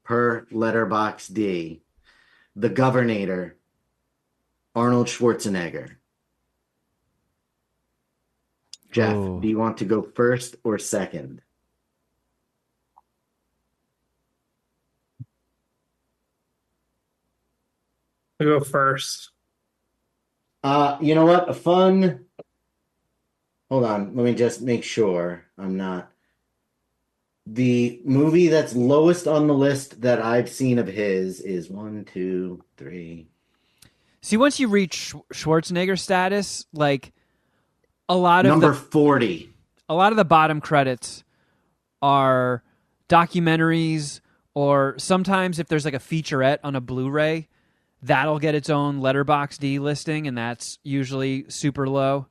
per Letterboxd, The Governator, Arnold Schwarzenegger. Jeff, do you want to go first or second? I'll go first. You know what? Hold on. Let me just make sure I'm not. The movie that's lowest on the list that I've seen of his is 1, 2, 3. See, once you reach Schwarzenegger status, like a lot of number 40. A lot of the bottom credits are documentaries, or sometimes if there's like a featurette on a Blu-ray, that'll get its own Letterboxd listing, and that's usually super low.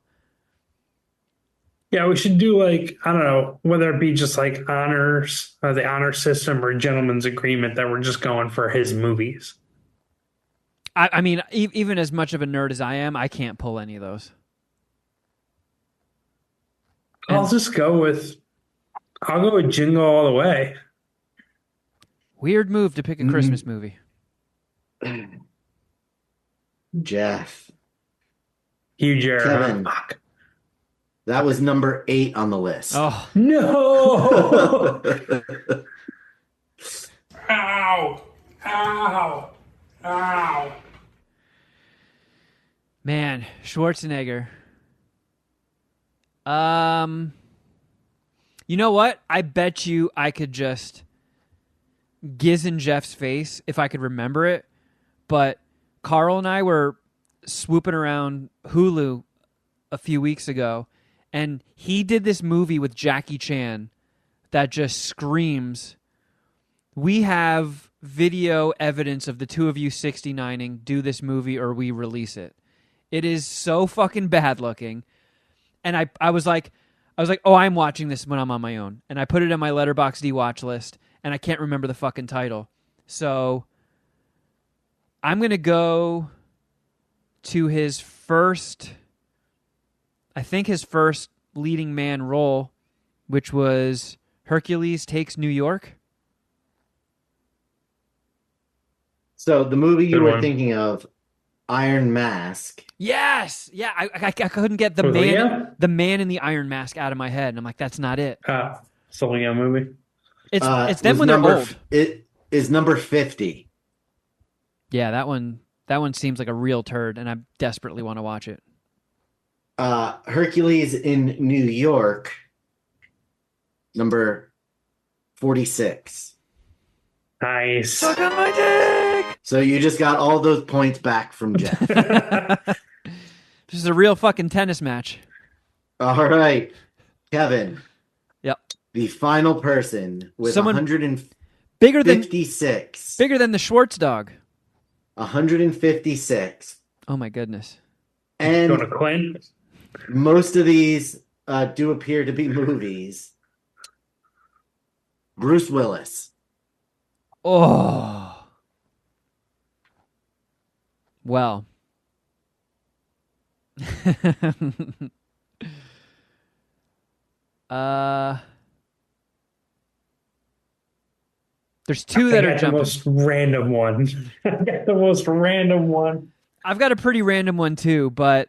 Yeah, we should do like, I don't know, whether it be just like honors, the honor system, or gentleman's agreement, that we're just going for his movies. I mean, even as much of a nerd as I am, I can't pull any of those. I'll go with Jingle All the Way. Weird move to pick a Christmas movie. Jeff. Hugh Jared. Kevin. Fuck. That was number 8 on the list. Oh. No! Ow! Ow! Ow! Man, Schwarzenegger. You know what? I bet you I could just giz in Jeff's face if I could remember it. But Carl and I were swooping around Hulu a few weeks ago, and he did this movie with Jackie Chan that just screams. We have video evidence of the two of you 69ing, do this movie or we release it. It is so fucking bad looking. And I was like, oh, I'm watching this when I'm on my own. And I put it in my Letterboxd watch list, and I can't remember the fucking title. So I'm going to go to his first leading man role, which was Hercules Takes New York. So the movie you Good were one. thinking of, Iron Mask. Yes. Yeah, I couldn't get With Leo? the man in the iron mask out of my head. And I'm like, that's not it. It's a Leo movie. It's them was when they're number old. It is number 50. Yeah, that one seems like a real turd, and I desperately want to watch it. Hercules in New York, number 46. Nice. Suck on my dick! So you just got all those points back from Jeff. This is a real fucking tennis match. All right, Kevin. Yep. The final person with Someone 156. Bigger than the Schwartz dog. 156. Oh my goodness. Going And to Quinn? most of these do appear to be movies. Bruce Willis. Oh. Well. There's two that I are got the jumping. most random one. I got the most random one. I've got a pretty random one too, but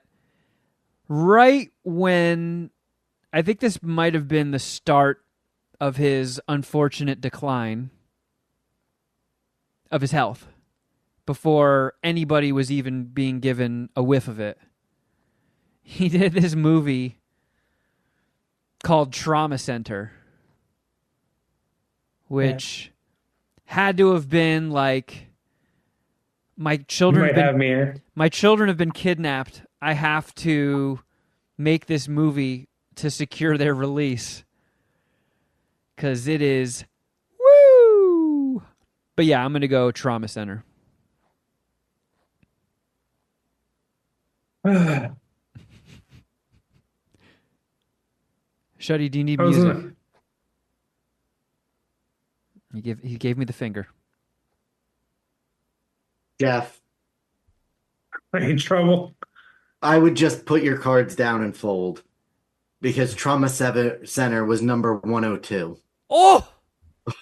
right when I think this might have been the start of his unfortunate decline of his health before anybody was even being given a whiff of it. He did this movie called Trauma Center, which had to have been like my You children might have have been, me here. my children have been kidnapped. I have to make this movie to secure their release because it is woo. But yeah, I'm gonna go Trauma Center. Shuddy, do you need music? He gave me the finger. Jeff, in trouble. I would just put your cards down and fold because Trauma Center was number 102. Oh!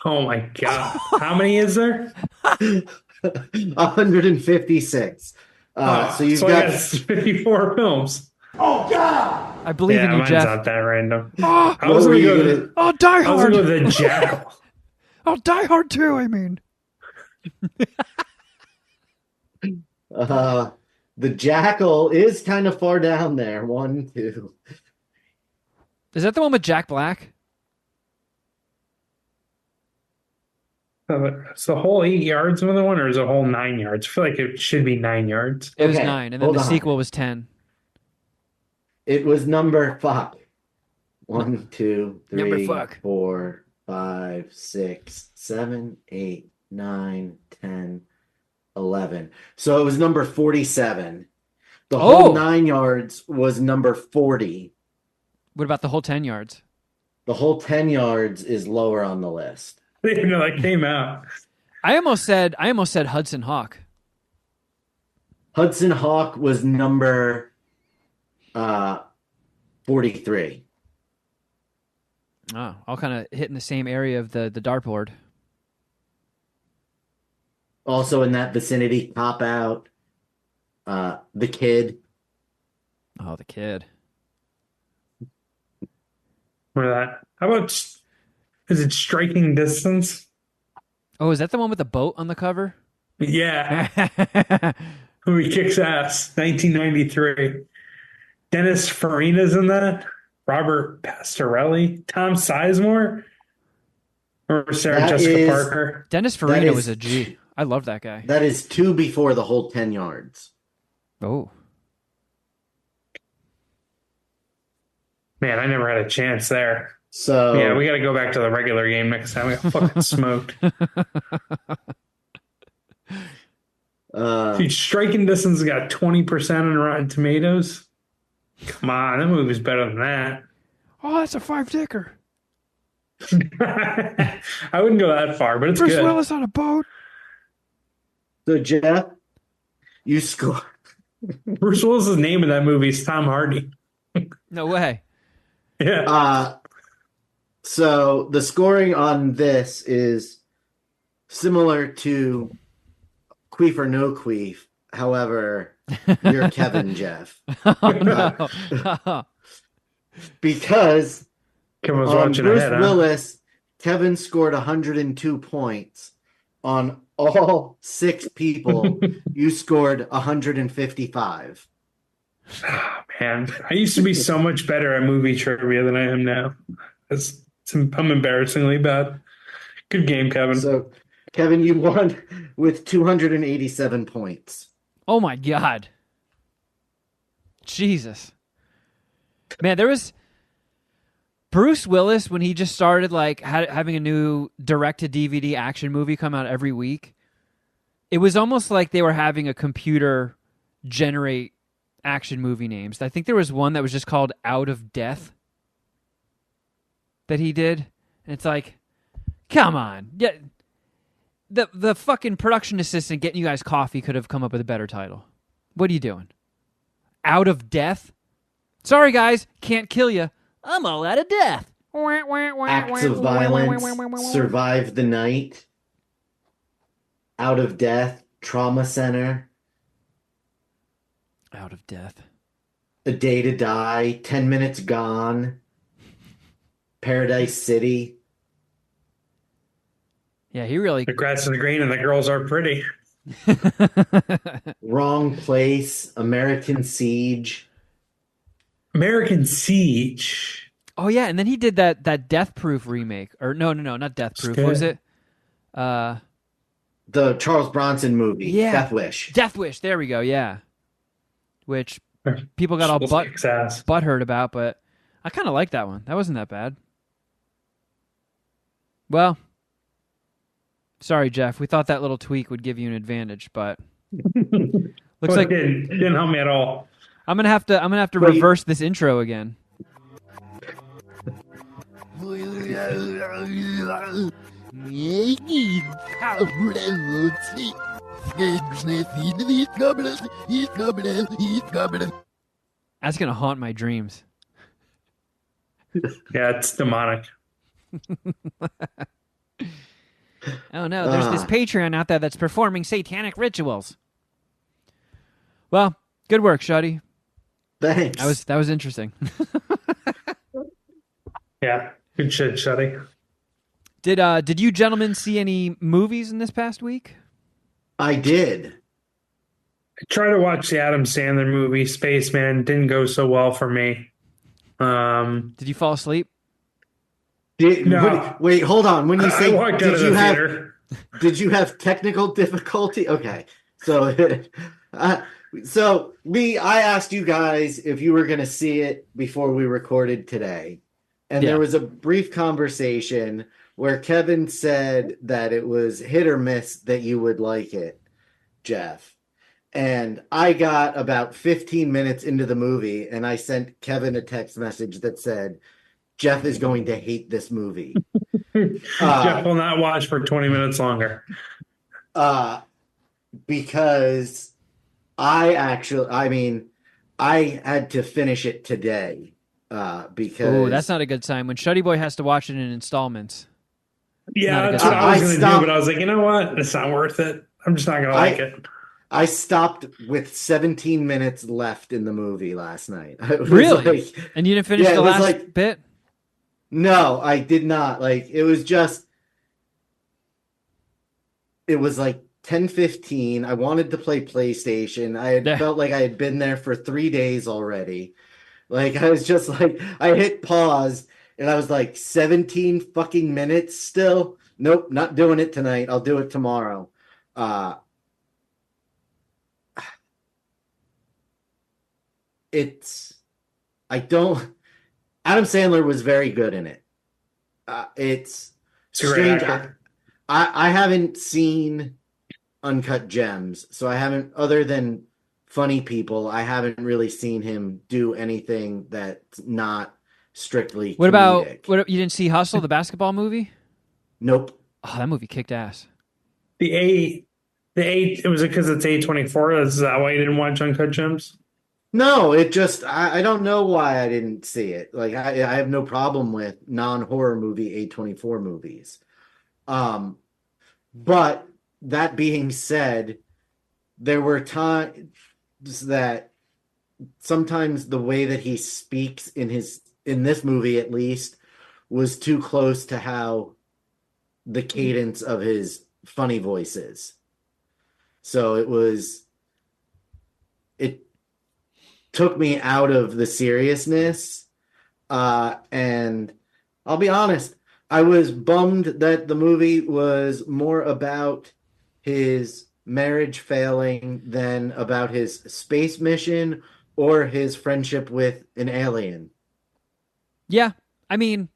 Oh my God. How many is there? 156. So you've I got 54 films. I believe in you, mine's Jeff. not that random. Oh, I was What were going to you go gonna- to oh, Die I was going to Hard. go to the Jackal. Oh, Die Hard too, I mean. the Jackal is kind of far down there. 1, 2. Is that the one with Jack Black? It's the whole 8 yards of the one, or is it a whole 9 yards? I feel like it should be 9 yards. It was Okay, 9, and then hold the on. sequel was 10. It was number 5. 1, 2, Number 3, fuck. 4, 5, 6, 7, 8, 9, 10, 11. So it was number 47. The whole Oh! 9 yards was number 40. What about the whole 10 yards? The whole 10 yards is lower on the list. I didn't even know that came out. I almost said Hudson Hawk. Hudson Hawk was number 43. Oh, all kind of hitting the same area of the dartboard. Also in that vicinity, Cop Out, The Kid. Oh, the kid. Or that. How about, is it Striking Distance? Oh, is that the one with the boat on the cover? Yeah. Movie kicks ass. 1993. Dennis Farina's in that. Robert Pastorelli, Tom Sizemore, or Sarah That Jessica is Parker. Dennis that Farina was is a G. I love that guy. that is 2 before the whole 10 yards. Oh. Man, I never had a chance there. So Yeah, we got to go back to the regular game next time. We got fucking smoked. Dude, Striking Distance got 20% on Rotten Tomatoes. Come on, that movie's better than that. Oh, that's a 5-ticker. I wouldn't go that far, but it's Bruce good. Willis on a boat. So Jeff, you score. Bruce Willis's name in that movie is Tom Hardy. No way. Yeah. So the scoring on this is similar to Queef or No Queef. However, you're Kevin, Jeff. Oh, no. Because Kevin was on watching Bruce ahead, huh? Willis, Kevin scored 102 points. On all 6 people, you scored 155. Oh, man, I used to be so much better at movie trivia than I am now. I'm embarrassingly bad. Good game, Kevin. So, Kevin, you won with 287 points. Oh, my God. Jesus. Man, there was Bruce Willis when he just started like having a new direct-to-DVD action movie come out every week. It was almost like they were having a computer generate action movie names. I think there was one that was just called Out of Death that he did. And it's like, come on. Yeah, the fucking production assistant getting you guys coffee could have come up with a better title. What are you doing? Out of Death? Sorry, guys. Can't kill you. I'm all out of death. Acts of Violence, Survive the Night, Out of Death, Trauma Center, Out of Death. A Day to Die, 10 Minutes Gone, Paradise City. Yeah, he really... The grass is green and the girls are pretty. Wrong Place, American Siege. American Siege. Oh, yeah, and then he did that Death Proof remake. Or no, not Death Proof. What was it? The Charles Bronson movie, Yeah. Death Wish. Death Wish, there we go, yeah. Which people got all butthurt about, but I kind of like that one. That wasn't that bad. Well, sorry, Jeff. We thought that little tweak would give you an advantage, but looks like it didn't help me at all. I'm gonna have to reverse this intro again. That's gonna haunt my dreams. Yeah, it's demonic. Oh no, there's this Patreon out there that's performing satanic rituals. Well, good work, Shuddy. Thanks. That was interesting. Yeah, good shit, Shuddy. Did you gentlemen see any movies in this past week? I did. I tried to watch the Adam Sandler movie, Spaceman. Didn't go so well for me. Did you fall asleep? No. Wait, hold on. When you say I walked out of the theater. Did you have technical difficulty? Okay. So I asked you guys if you were going to see it before we recorded today. And Yeah. there was a brief conversation where Kevin said that it was hit or miss that you would like it, Jeff. And I got about 15 minutes into the movie and I sent Kevin a text message that said, Jeff is going to hate this movie. Jeff will not watch for 20 minutes longer. Because I had to finish it today. Because that's not a good sign. When Shuddy Boy has to watch it in installments. Yeah, that's what I was going to do, but I was like, you know what? It's not worth it. I'm just not going to like it. I stopped with 17 minutes left in the movie last night. Really? And you didn't finish the last bit? No, I did not. It was like 10:15. I wanted to play PlayStation. I had felt like I had been there for 3 days already. Like, I was just like, I hit pause and I was like, 17 fucking minutes still? Nope, not doing it tonight. I'll do it tomorrow. Uh, it's, I don't, Adam Sandler was very good in it. It's It's a great strange. actor. I haven't seen Uncut Gems, so I haven't, other than Funny People, I haven't really seen him do anything that's not strictly What about comedic. you didn't see Hustle, the basketball movie? Nope. Oh, that movie kicked ass. The eight. It was because it's A24. Is that why you didn't watch Uncut Gems? No, it just, I don't know why I didn't see it. Like, I have no problem with non-horror movie A24 movies. But that being said, there were times that sometimes the way that he speaks in this movie at least was too close to how the cadence of his funny voice is. So it took me out of the seriousness. And I'll be honest, I was bummed that the movie was more about his marriage failing than about his space mission or his friendship with an alien. Yeah, I mean,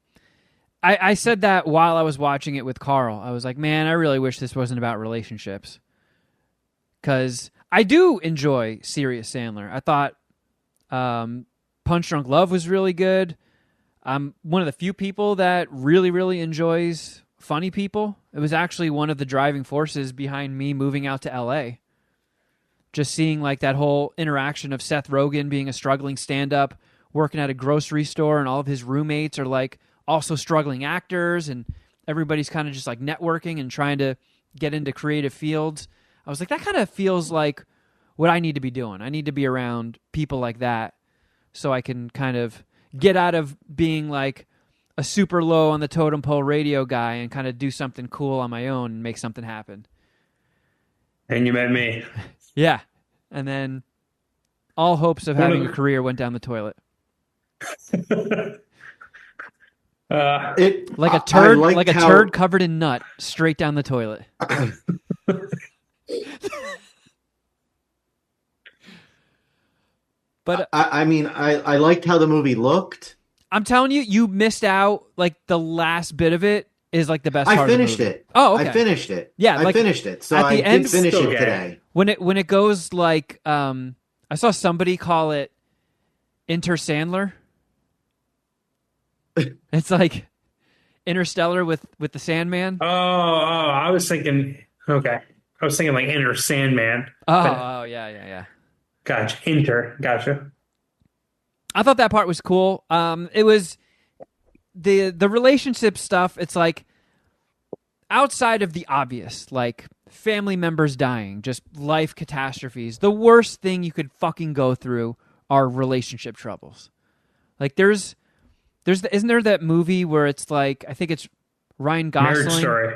I said that while I was watching it with Carl. I was like, man, I really wish this wasn't about relationships. Because I do enjoy serious Sandler. I thought Punch Drunk Love was really good. I'm one of the few people that really, really enjoys funny people. It was actually one of the driving forces behind me moving out to LA. Just seeing like that whole interaction of Seth Rogen being a struggling stand-up, working at a grocery store, and all of his roommates are like also struggling actors, and everybody's kind of just like networking and trying to get into creative fields. I was like, that kind of feels like what I need to be doing. I need to be around people like that so I can kind of get out of being like a super low on the totem pole radio guy and kind of do something cool on my own and make something happen. And you met me. Yeah. And then all hopes of having a career went down the toilet. Like a turd, like a turd covered in nut, straight down the toilet. But I mean, I liked how the movie looked. I'm telling you, you missed out. Like the last bit of it is like the best part I of the finished movie. it. Oh, okay. I finished it. Yeah, I like, finished it. So at I the end, did finish it okay. today. When it goes like I saw somebody call it Inter Sandler. It's like Interstellar with the Sandman. I was thinking. Okay, I was thinking like Enter Sandman. Oh, yeah. Gotcha. Gotcha. I thought that part was cool. It was the relationship stuff. It's like outside of the obvious, like family members dying, just life catastrophes. The worst thing you could fucking go through are relationship troubles. Like isn't there that movie where it's like, I think it's Ryan Gosling. Marriage Story.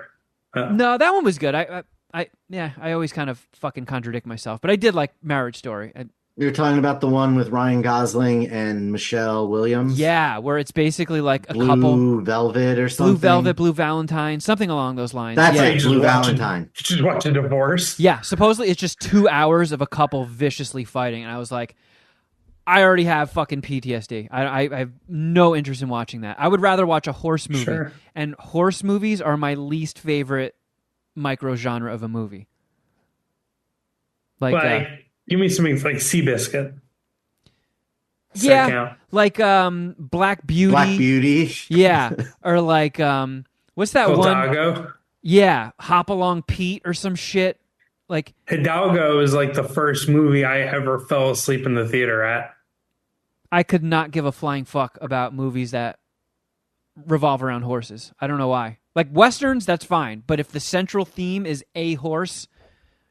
No, that one was good. I always kind of fucking contradict myself, but I did like Marriage Story. You're talking about the one with Ryan Gosling and Michelle Williams? Yeah, where it's basically like a Blue couple. Velvet or something? Blue Velvet, Blue Valentine, something along those lines. That's yeah. it, Blue Valentine. You just watch a divorce. Yeah, supposedly it's just 2 hours of a couple viciously fighting, and I was like, I already have fucking PTSD. I have no interest in watching that. I would rather watch a horse movie. Sure. And horse movies are my least favorite micro genre of a movie. Like give me something like Seabiscuit. Does yeah, that count? like Black Beauty. Black Beauty. Yeah, or like what's that one? Hidalgo. Yeah, Hop Along Pete or some shit. Like Hidalgo is like the first movie I ever fell asleep in the theater at. I could not give a flying fuck about movies that revolve around horses. I don't know why. Like westerns, that's fine, but if the central theme is a horse,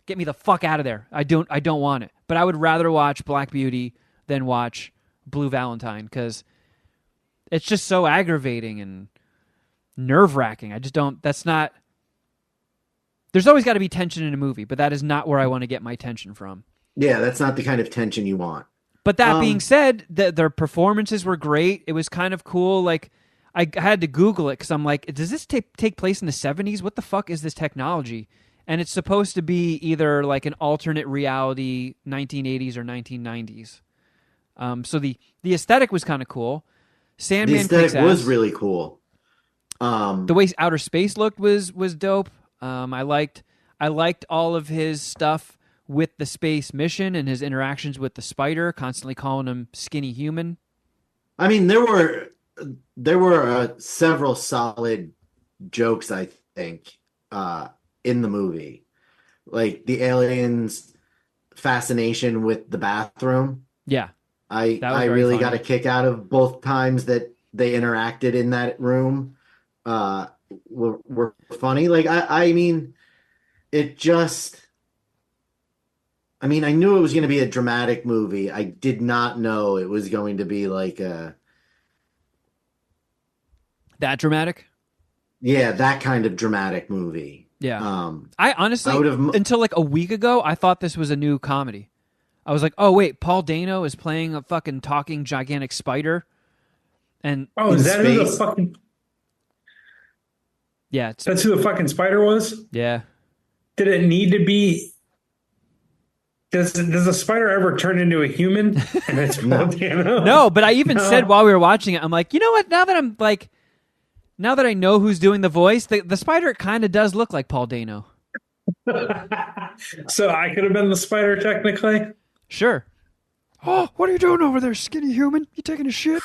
get me the fuck out of there. I don't want it. But I would rather watch Black Beauty than watch Blue Valentine because it's just so aggravating and nerve-wracking. I just don't. That's not. There's always got to be tension in a movie, but that is not where I want to get my tension from. Yeah, that's not the kind of tension you want. But that being said, their performances were great. It was kind of cool. Like, I had to Google it because I'm like, does this take place in the 70s? What the fuck is this technology? And it's supposed to be either like an alternate reality 1980s or 1990s. So the aesthetic was kind of cool. Sandman the aesthetic kicks was ass. really cool. The way outer space looked was dope. I liked all of his stuff with the space mission and his interactions with the spider, constantly calling him skinny human. I mean, there were several solid jokes, I think, in the movie, like the aliens' fascination with the bathroom. Yeah, I very really funny. got a kick out of both times that they interacted in that room. Were funny. Like I mean, it just. I mean, I knew it was going to be a dramatic movie. I did not know it was going to be like that dramatic. that kind of dramatic movie. Yeah. I honestly, I would have. until like a week ago, I thought this was a new comedy. I was like, oh wait, Paul Dano is playing a fucking talking gigantic spider, and Oh, In is that who the space? fucking yeah, that's who the fucking spider was? yeah. Did it need to be? Does a spider ever turn into a human? And it's No. Dano? No, but I even No. said while we were watching it, I'm like, you know what? Now that I know who's doing the voice, the spider kind of does look like Paul Dano. So I could have been the spider technically. Sure. Oh, what are you doing over there, skinny human? You taking a shit?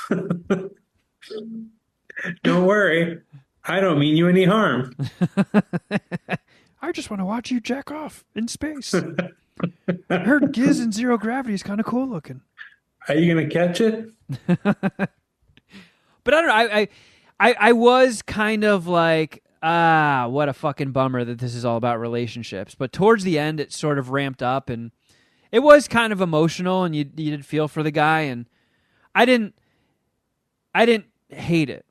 Don't worry, I don't mean you any harm. I just want to watch you jack off in space. I heard Giz in Zero Gravity is kind of cool looking. Are you gonna catch it? But I don't know. I was kind of like, what a fucking bummer that this is all about relationships. But towards the end, it sort of ramped up, and it was kind of emotional, and you did feel for the guy, and I didn't hate it.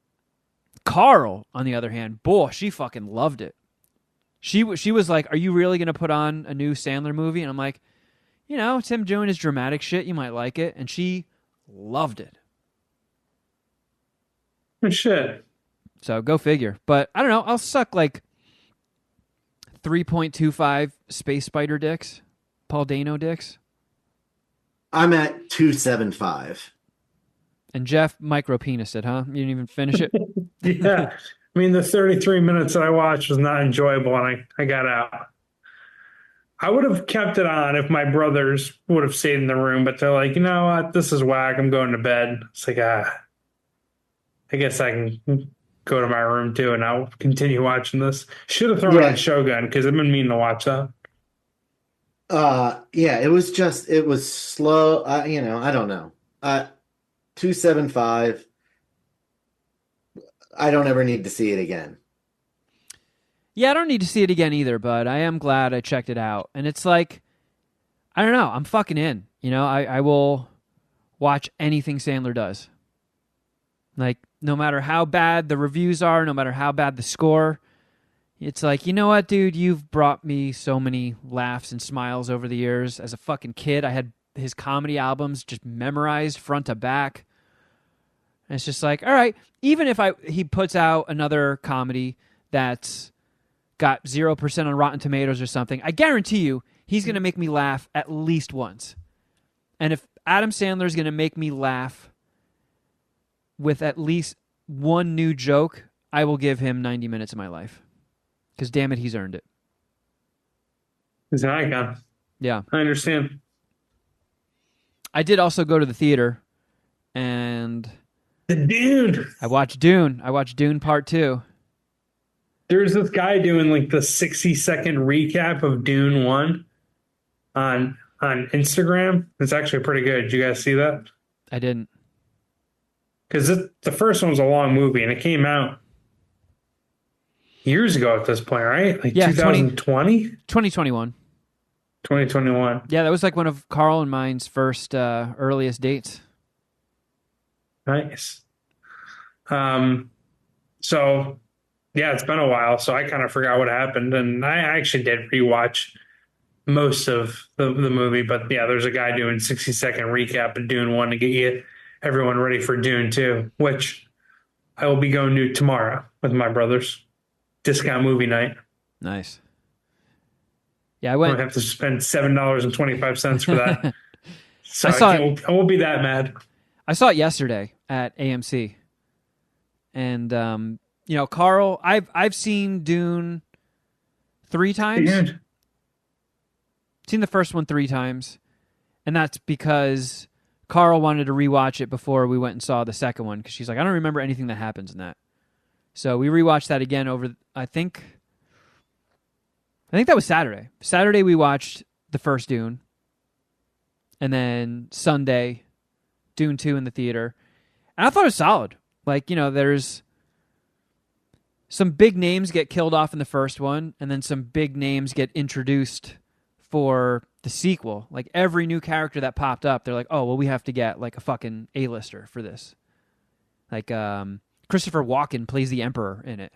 Carl, on the other hand, boy, she fucking loved it. She was like, "Are you really going to put on a new Sandler movie?" And I'm like, it's him doing his dramatic shit. You might like it. And she loved it. Oh, shit. So go figure. But I don't know. I'll suck like 3.25 space spider dicks, Paul Dano dicks. I'm at 275. And Jeff micro penis it, huh? You didn't even finish it. Yeah. I mean, the 33 minutes that I watched was not enjoyable, and I got out. I would have kept it on if my brothers would have stayed in the room, but they're like, you know what? This is whack. I'm going to bed. It's like, I guess I can go to my room too, and I'll continue watching this. Should have thrown Yeah. on Shogun because I've been meaning to watch that. Yeah, it was slow. I don't know. 275. I don't ever need to see it again. Yeah, I don't need to see it again either, but I am glad I checked it out. And it's like, I don't know, I'm fucking in. I will watch anything Sandler does. Like, no matter how bad the reviews are, no matter how bad the score, it's like, you know what, dude, you've brought me so many laughs and smiles over the years. As a fucking kid, I had his comedy albums just memorized front to back. And it's just like, all right, even if he puts out another comedy that's got 0% on Rotten Tomatoes or something, I guarantee you he's going to make me laugh at least once. And if Adam Sandler is going to make me laugh with at least one new joke, I will give him 90 minutes of my life. Because damn it, he's earned it. He's an icon. Yeah. I understand. I did also go to the theater, and The Dune. I watched Dune. I watched Dune Part 2. There's this guy doing like the 60-second recap of Dune 1 on Instagram. It's actually pretty good. Did you guys see that? I didn't. Because the first one was a long movie, and it came out years ago at this point, right? Like Yeah, 2020? 2021. 2021. Yeah, that was like one of Carl and mine's first earliest dates. Nice. So yeah, it's been a while, so I kind of forgot what happened, and I actually did rewatch most of the movie, but yeah, there's a guy doing 60-second recap of Dune 1 to get everyone ready for Dune 2, which I will be going to tomorrow with my brothers. Discount movie night. Nice. Yeah, I I went. don't have to spend $7.25 for that. So I saw it. I won't be that mad. I saw it yesterday at AMC, and Carl, I've seen Dune 3 times. Dude. Seen the first one 3 times, and that's because Carl wanted to rewatch it before we went and saw the second one because she's like, I don't remember anything that happens in that. So we rewatched that again over. I think that was Saturday. Saturday we watched the first Dune, and then Sunday, Dune 2 in the theater, and I thought it was solid. Like, there's some big names get killed off in the first one, and then some big names get introduced for the sequel. Like, every new character that popped up, they're like, oh, well, we have to get like a fucking A-lister for this. Like, Christopher Walken plays the Emperor in it.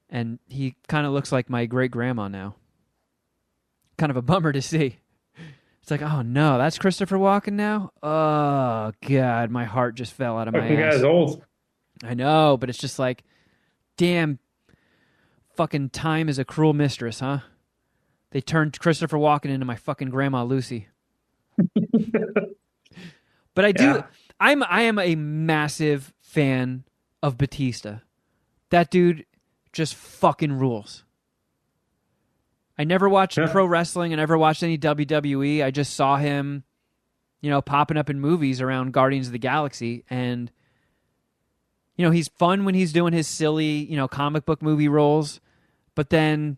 And he kind of looks like my great-grandma now. Kind of a bummer to see. It's like, oh no, that's Christopher Walken now? Oh, God, my heart just fell out of my ass. The guy's old. I know, but it's just like, damn, fucking time is a cruel mistress, huh? They turned Christopher Walken into my fucking Grandma Lucy. But I do, Yeah. I am a massive fan of Batista. That dude just fucking rules. I never watched pro wrestling. I never watched any WWE. I just saw him, popping up in movies around Guardians of the Galaxy. And, he's fun when he's doing his silly, comic book movie roles. But then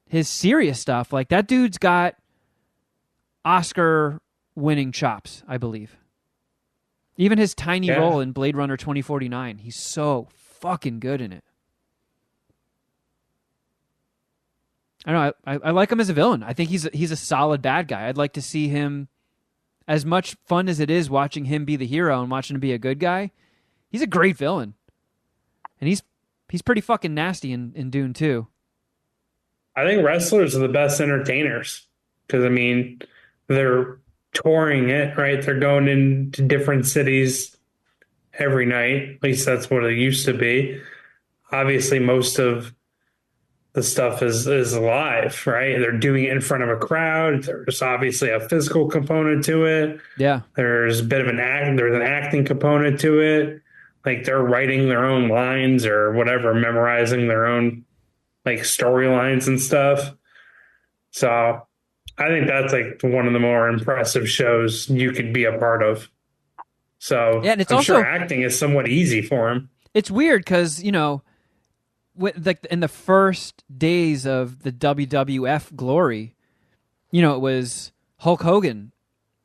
his serious stuff, like that dude's got Oscar-winning chops, I believe. Even his tiny role in Blade Runner 2049, he's so fucking good in it. I don't know. I like him as a villain. I think he's a solid bad guy. I'd like to see him, as much fun as it is watching him be the hero and watching him be a good guy. He's a great villain, and he's pretty fucking nasty in Dune too. I think wrestlers are the best entertainers because, they're touring it, right? They're going into different cities every night. At least that's what it used to be. Obviously, most of the stuff is live, right? They're doing it in front of a crowd. There's obviously a physical component to it. Yeah. There's a bit of there's an acting component to it. Like they're writing their own lines or whatever, memorizing their own like storylines and stuff. So I think that's like one of the more impressive shows you could be a part of. So yeah, and it's I'm also, sure acting is somewhat easy for him. It's weird because, in the first days of the WWF glory, it was Hulk Hogan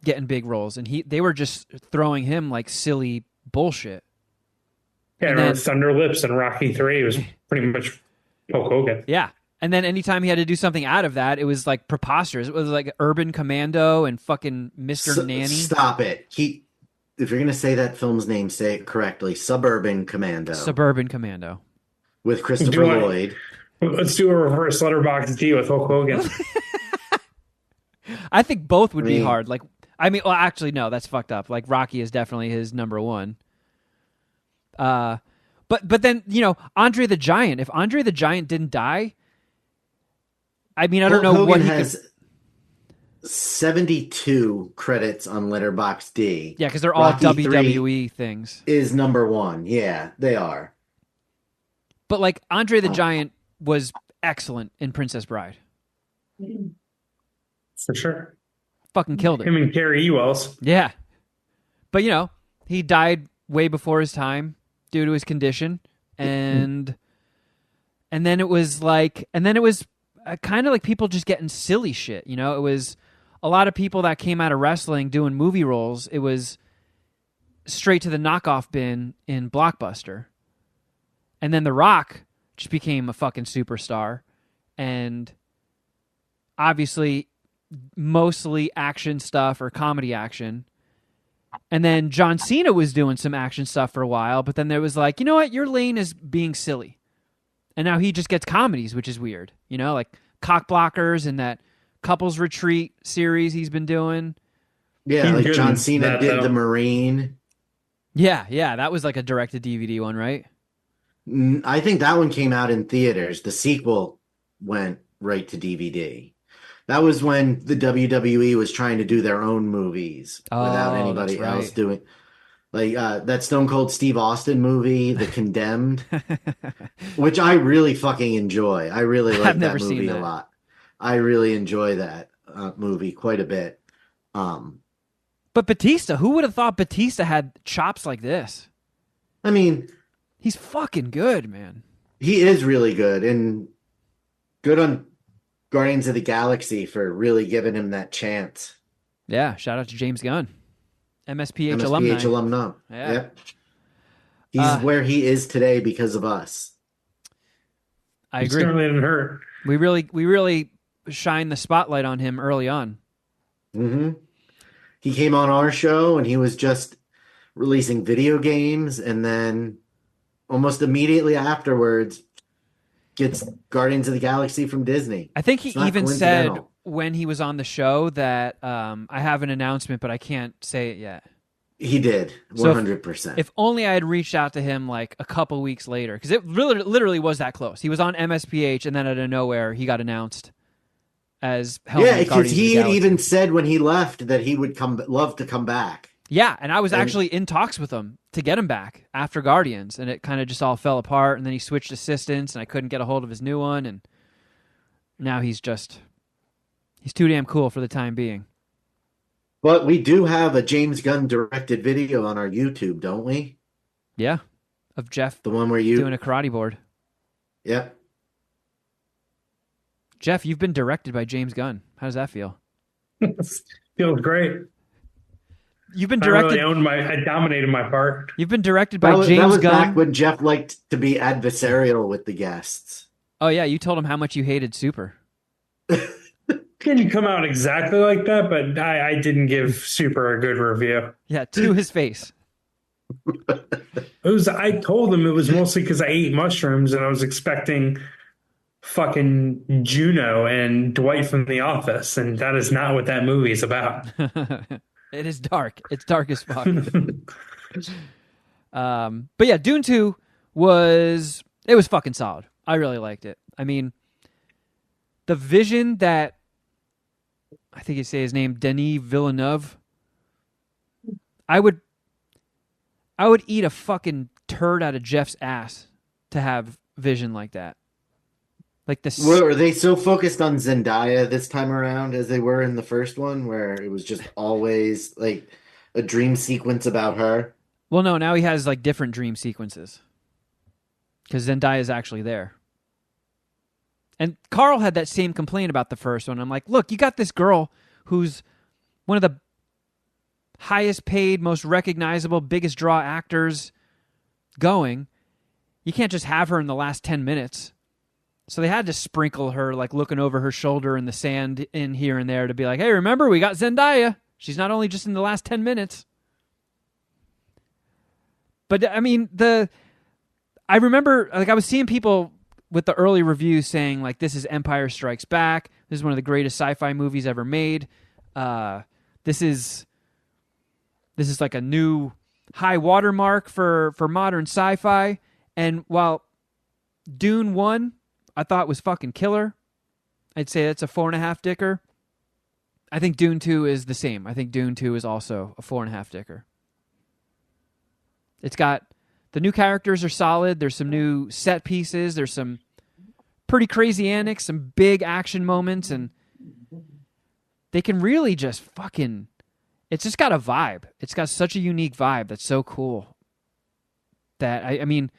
getting big roles, and they were just throwing him like silly bullshit. Yeah, and Thunder Lips and Rocky 3 was pretty much Hulk Hogan. Yeah. And then anytime he had to do something out of that, it was like preposterous. It was like Urban Commando and fucking Mr. Nanny. Stop it. If you're going to say that film's name, say it correctly. Suburban Commando. Suburban Commando. With Christopher Lloyd. Let's do a reverse Letterboxd Game with Hulk Hogan. I think both would be hard. Well, actually, no, that's fucked up. Like, Rocky is definitely his number one. But then, Andre the Giant. If Andre the Giant didn't die, I don't know Hogan what he has 72 credits on Letterboxd. Yeah, because they're all Rocky WWE things. Is number one. Yeah, they are. But like Andre the Giant was excellent in Princess Bride. For sure. Fucking killed it. Him and Carrie Ewells. Yeah. But he died way before his time due to his condition. And then it was kind of like people just getting silly shit. It was a lot of people that came out of wrestling doing movie roles. It was straight to the knockoff bin in Blockbuster. And then The Rock just became a fucking superstar. And obviously mostly action stuff or comedy action. And then John Cena was doing some action stuff for a while, but then there was like, your lane is being silly. And now he just gets comedies, which is weird. Like cock blockers in that couples retreat series he's been doing. Yeah, He's like good John in Cena that, did though. The Marine. Yeah, that was like a direct-to-DVD one, right? I think that one came out in theaters. The sequel went right to DVD. That was when the WWE was trying to do their own movies without Oh, that's anybody else right. doing. Like that Stone Cold Steve Austin movie, The Condemned, which I really fucking enjoy. I really I've like never that seen movie a that. lot. I really enjoy that movie quite a bit. Um, But Batista, who would have thought Batista had chops like this? I mean, He's fucking good, man. he is really good and good on Guardians of the Galaxy for really giving him that chance. Yeah, shout out to James Gunn. MSPH, MSPH alumni. alumnus. Yeah. Yep. He's where he is today because of us. I It agree. certainly didn't hurt. We really shined the spotlight on him early on. Hmm. He came on our show and he was just releasing video games, and then almost immediately afterwards gets Guardians of the Galaxy from Disney. I think he It's not even said coincidental. when he was on the show that I have an announcement, but I can't say it yet. He did, So 100%. If only I had reached out to him like a couple weeks later, because it really, literally was that close. He was on MSPH, and then out of nowhere, he got announced as helming Yeah, because Guardians of the he had Galaxy. even said when he left that he would love to come back. Yeah, and I was And- actually in talks with him to get him back after Guardians, and it kind of just all fell apart, and then he switched assistants, and I couldn't get a hold of his new one, and now he's too damn cool for the time being. But we do have a James Gunn directed video on our YouTube, don't we? Yeah, of Jeff The one where you... doing a karate board. Yep. Jeff, you've been directed by James Gunn. How does that feel? Feels great. You've been I directed. I dominated my part. You've been directed by That was James back Gunn. when Jeff liked to be adversarial with the guests. Oh yeah, you told him how much you hated Super. Didn't come out exactly like that, but I didn't give Super a good review. Yeah, to his face. I told him it was mostly because I ate mushrooms and I was expecting fucking Juno and Dwight from The Office, and that is not what that movie is about. It is dark. It's dark as fuck. But yeah, Dune 2 was fucking solid. I really liked it. I mean, the vision that I think you say his name, Denis Villeneuve. I would eat a fucking turd out of Jeff's ass to have vision like that. Like this. Were they so focused on Zendaya this time around as they were in the first one, where it was just always like a dream sequence about her? Well, no, now he has like different dream sequences because Zendaya is actually there. And Carl had that same complaint about the first one. I'm like, look, you got this girl who's one of the highest paid, most recognizable, biggest draw actors going. You can't just have her in the last 10 minutes. So they had to sprinkle her, like looking over her shoulder in the sand in here and there to be like, hey, remember, we got Zendaya. She's not only just in the last 10 minutes. But I mean, I remember, like, I was seeing people with the early reviews saying, like, this is Empire Strikes Back. This is one of the greatest sci-fi movies ever made. This is like a new high watermark for modern sci-fi. And while Dune 1, I thought was fucking killer, I'd say that's a 4.5 dicker. I think Dune 2 is the same. I think Dune 2 is also a 4.5 dicker. It's got the new characters are solid. There's some new set pieces. There's some pretty crazy antics, some big action moments, and they can really just fucking... It's just got a vibe. It's got such a unique vibe that's so cool. That, I mean,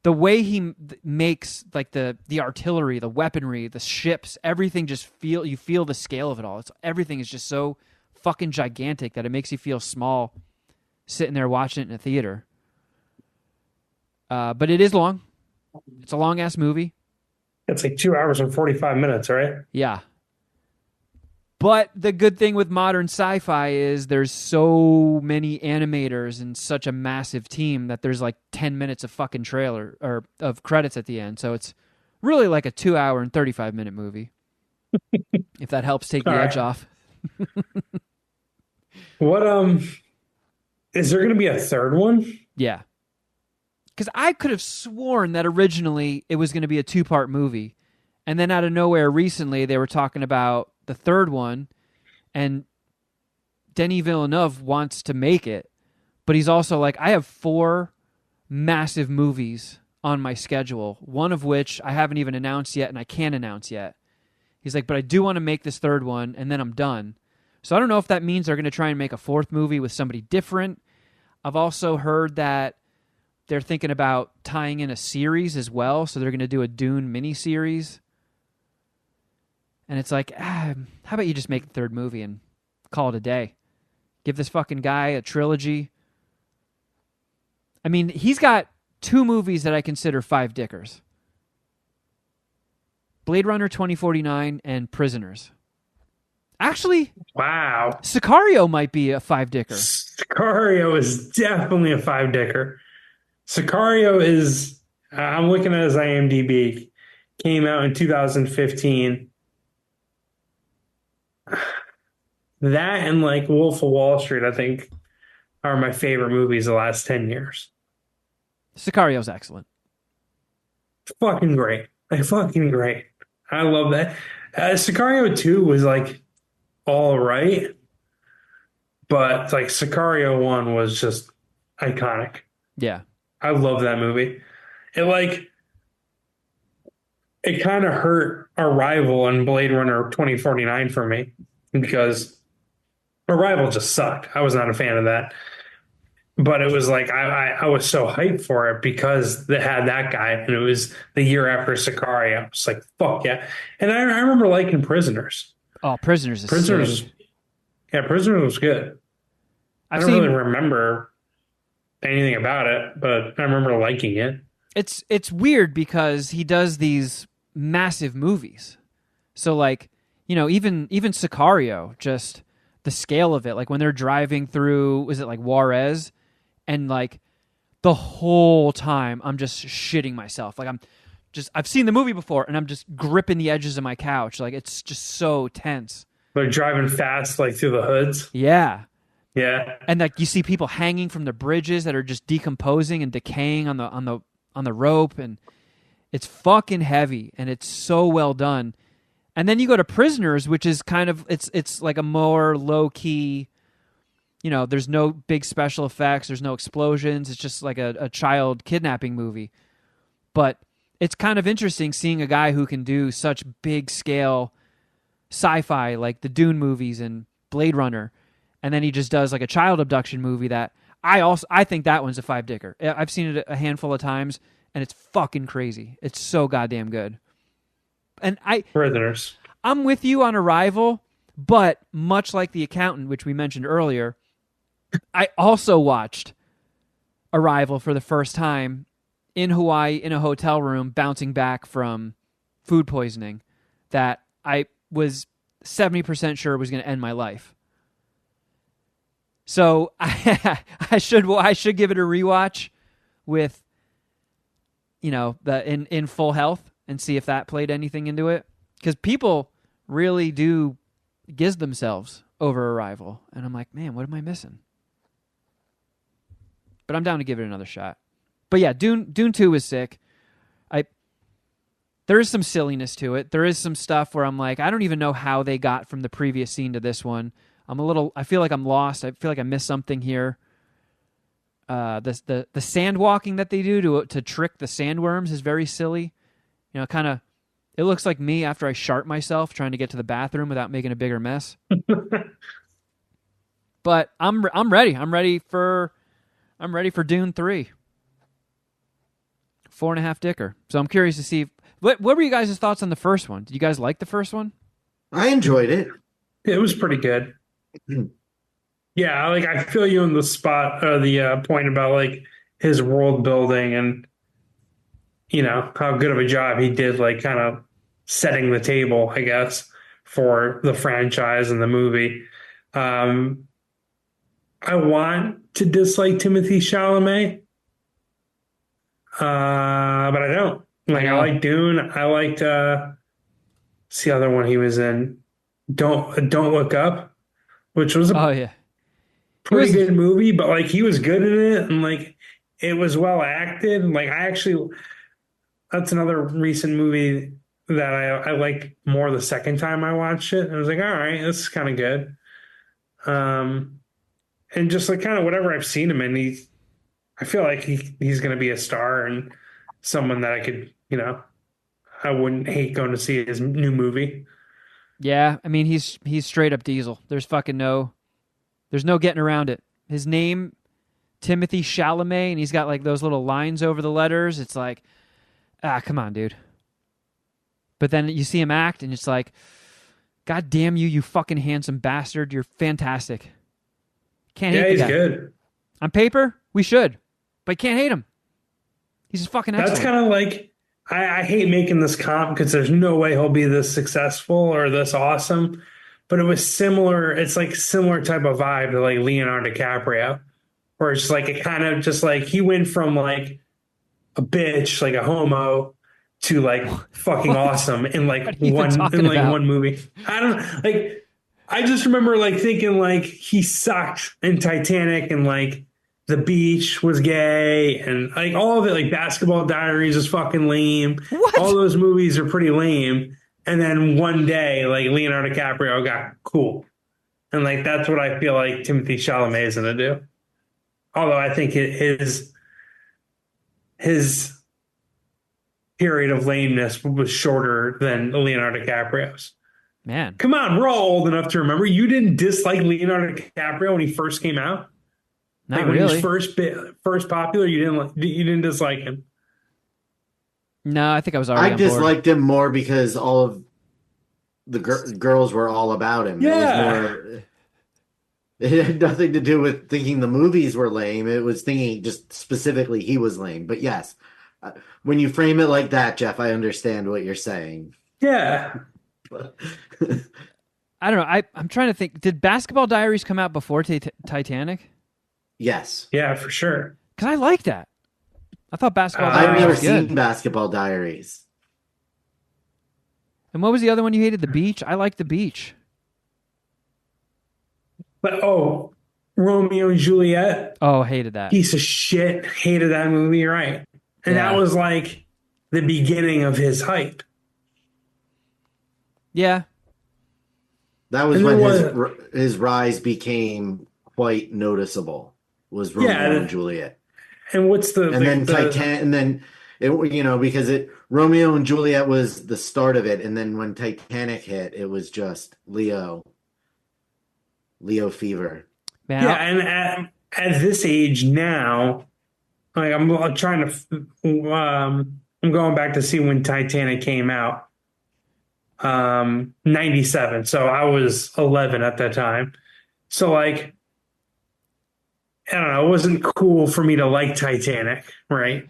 the way he makes like the artillery, the weaponry, the ships, everything just you feel the scale of it all. Everything is just so fucking gigantic that it makes you feel small sitting there watching it in a theater. But it is long. It's a long-ass movie. It's like 2 hours and 45 minutes, right? Yeah. But the good thing with modern sci-fi is there's so many animators and such a massive team that there's like 10 minutes of fucking trailer or of credits at the end. So it's really like a 2 hour and 35 minute movie. if that helps take All the edge right. off. What is there gonna be a third one? Yeah. Because I could have sworn that originally it was going to be a 2-part movie. And then out of nowhere recently, they were talking about the third one. And Denis Villeneuve wants to make it. But he's also like, I have 4 massive movies on my schedule, one of which I haven't even announced yet and I can't announce yet. He's like, but I do want to make this third one and then I'm done. So I don't know if that means they're going to try and make a 4th movie with somebody different. I've also heard that they're thinking about tying in a series as well, so they're going to do a Dune miniseries. And it's like, how about you just make the 3rd movie and call it a day? Give this fucking guy a trilogy. I mean, he's got 2 movies that I consider 5 dickers. Blade Runner 2049 and Prisoners. Actually, Wow. Sicario might be a 5 dicker. Sicario is definitely a five dicker. Sicario is, I'm looking at his IMDb, came out in 2015. That and like Wolf of Wall Street, I think, are my favorite movies the last 10 years. Sicario's excellent. Fucking great. Like, fucking great. I love that. Sicario 2 was like all right, but like Sicario 1 was just iconic. Yeah. I love that movie. It like it kind of hurt Arrival and Blade Runner 2049 for me because Arrival just sucked. I was not a fan of that. But it was like I was so hyped for it because they had that guy and it was the year after Sicario. I was like, fuck yeah. And I remember liking Prisoners. Oh, Prisoners is Prisoners, sick. yeah, Prisoners was good. I I've don't seen really remember anything about it, but I remember liking it. it's weird because he does these massive movies. So like, even Sicario, just the scale of it, like when they're driving through, was it like Juarez? And like the whole time I'm just shitting myself. Like I've seen the movie before and I'm just gripping the edges of my couch. Like it's just so tense. They're driving fast, like through the hoods. Yeah. Yeah. And like you see people hanging from the bridges that are just decomposing and decaying on the rope, and it's fucking heavy and it's so well done. And then you go to Prisoners, which is kind of it's like a more low key, there's no big special effects, there's no explosions, it's just like a child kidnapping movie. But it's kind of interesting seeing a guy who can do such big scale sci-fi like the Dune movies and Blade Runner, and then he just does like a child abduction movie that I think that one's a 5 dicker. I've seen it a handful of times and it's fucking crazy. It's so goddamn good. And Prisoners. I'm with you on Arrival, but much like The Accountant, which we mentioned earlier, I also watched Arrival for the first time in Hawaii in a hotel room, bouncing back from food poisoning that I was 70% sure was going to end my life. So I should give it a rewatch with the in full health and see if that played anything into it, because people really do giz themselves over Arrival, and I'm like, man, what am I missing? But I'm down to give it another shot. But yeah, Dune 2 is sick. There is some silliness to it. There is some stuff where I'm like, I don't even know how they got from the previous scene to this one. I feel like I'm lost. I feel like I missed something here. The sand walking that they do to trick the sandworms is very silly. Kind of, it looks like me after I shart myself trying to get to the bathroom without making a bigger mess. But I'm ready. I'm ready for Dune 3. 4.5 dicker. So I'm curious to see what were you guys' thoughts on the first one? Did you guys like the first one? I enjoyed it. It was pretty good. Yeah, like I feel you on the spot, the point about like his world building and how good of a job he did, like kind of setting the table, I guess, for the franchise and the movie. I want to dislike Timothy Chalamet, but I don't. Like I like Dune. I liked It's the other one he was in. Don't Look Up, which was Oh a yeah, he pretty was. good movie, but like he was good in it and like it was well acted. Like I actually that's another recent movie that I liked more the second time I watched it. I was like, all right, this is kind of good. Um, and just like kind of whatever I've seen him in, I feel like he's going to be a star and someone that I could, I wouldn't hate going to see his new movie. Yeah, I mean he's straight up Diesel. There's no getting around it. His name, Timothy Chalamet, and he's got like those little lines over the letters. It's like, come on, dude. But then you see him act, and it's like, God damn you, you fucking handsome bastard. You're fantastic. Can't hate Yeah, the he's guy. good. On paper, we should, but can't hate him. He's just fucking excellent. That's kind of like I hate making this comp because there's no way he'll be this successful or this awesome. But it was similar. It's like similar type of vibe to like Leonardo DiCaprio, where it's like it kind of just like he went from like a bitch, like a homo, to like fucking awesome in like What are you even talking about? one movie. I don't like. I just remember like thinking like he sucked in Titanic and like the beach was gay and like all of it, like Basketball Diaries is fucking lame. What? All those movies are pretty lame. And then one day, like Leonardo DiCaprio got cool. And like that's what I feel like Timothy Chalamet is gonna do. Although I think his period of lameness was shorter than Leonardo DiCaprio's. Man, Come on, we're all old enough to remember. You didn't dislike Leonardo DiCaprio when he first came out. not Like when really. he was first popular, you didn't dislike him. No, I think I was already I on board. disliked him more because all of the girls were all about him. Yeah. It had nothing to do with thinking the movies were lame. It was thinking just specifically he was lame. But yes, when you frame it like that, Jeff, I understand what you're saying. Yeah. I don't know. I'm trying to think. Did Basketball Diaries come out before Titanic? Yes. Yeah, for sure. Because I like that. I thought Basketball I've I've Diaries never was good. seen Basketball Diaries. And what was the other one you hated? The Beach? I like The Beach. But Romeo and Juliet, Oh, hated that. piece of shit. Hated that movie, you're right. And Yeah. that was like the beginning of his hype. Yeah. That was And when there his rise became quite noticeable. Was Romeo Yeah, and Juliet, And what's the and then because Romeo and Juliet was the start of it, and then when Titanic hit, it was just Leo fever. Man, Yeah, and at this age now, like I'm trying to, I'm going back to see when Titanic came out, 97. So I was 11 at that time. So like, I don't know, it wasn't cool for me to like Titanic, right?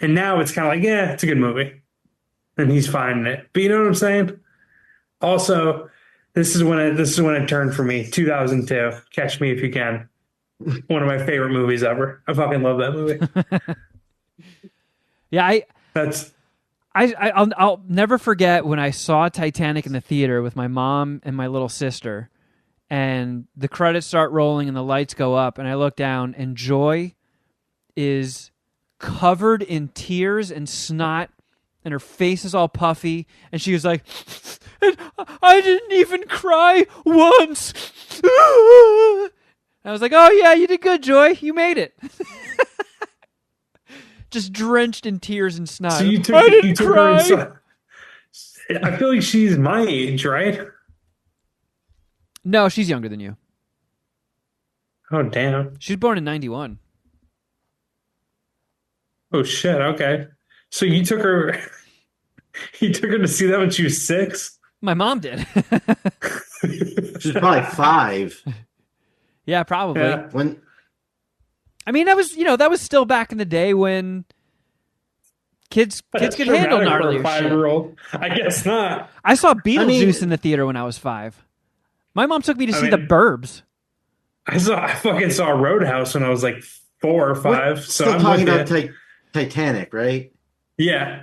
And now it's kind of like, yeah, it's a good movie, and he's fine in it. But you know what I'm saying? Also, this is when it turned for me. 2002. Catch Me If You Can. One of my favorite movies ever. I fucking love that movie. yeah, That's I'll never forget when I saw Titanic in the theater with my mom and my little sister, and the credits start rolling and the lights go up, and I look down, and Joy is covered in tears and snot, and her face is all puffy, and she was like, and I didn't even cry once. I was like, oh yeah, you did good, Joy. You made it. Just drenched in tears and snot. so you took I didn't you took cry. her inside. I feel like she's my age, right? No, she's younger than you. Oh damn. She was born in 91. Oh shit. Okay. So you took her. You took her to see that when she was 6. My mom did. She's probably 5 Yeah, probably. Yeah. when. I mean, that was still back in the day when kids could handle gnarlier shit. 5-year-old. I guess not. I saw Beetlejuice mean- in the theater when I was 5. My mom took me to see The mean- Burbs. I fucking saw Roadhouse when I was like 4 or 5. We're So still I'm talking with about you. Titanic, right? Yeah.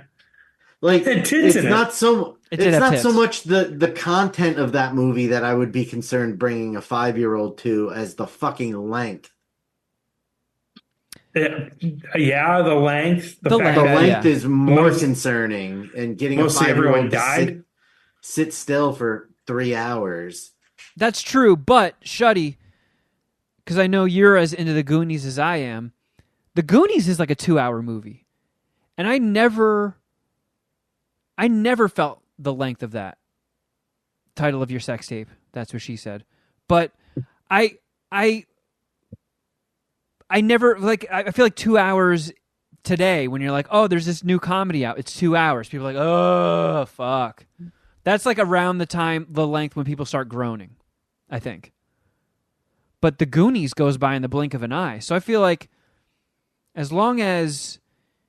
Like It had tits it's in it. not so. It did It's have not tits. so much the content of that movie that I would be concerned bringing a 5-year-old to as the fucking length. Yeah, the length, the The fact The length, that length yeah. is more most concerning, and getting a mostly everyone 5-year-old to died. sit still for 3 hours. That's true, but Shuddy, because I know you're as into the Goonies as I am, the Goonies is like a 2-hour movie. And I never felt the length of that. Title of your sex tape. That's what she said. But I never, like, I feel like 2 hours today when you're like, oh, there's this new comedy out. It's 2 hours. People are like, oh, fuck. That's like around the length when people start groaning, I think. But the Goonies goes by in the blink of an eye. So I feel like as long as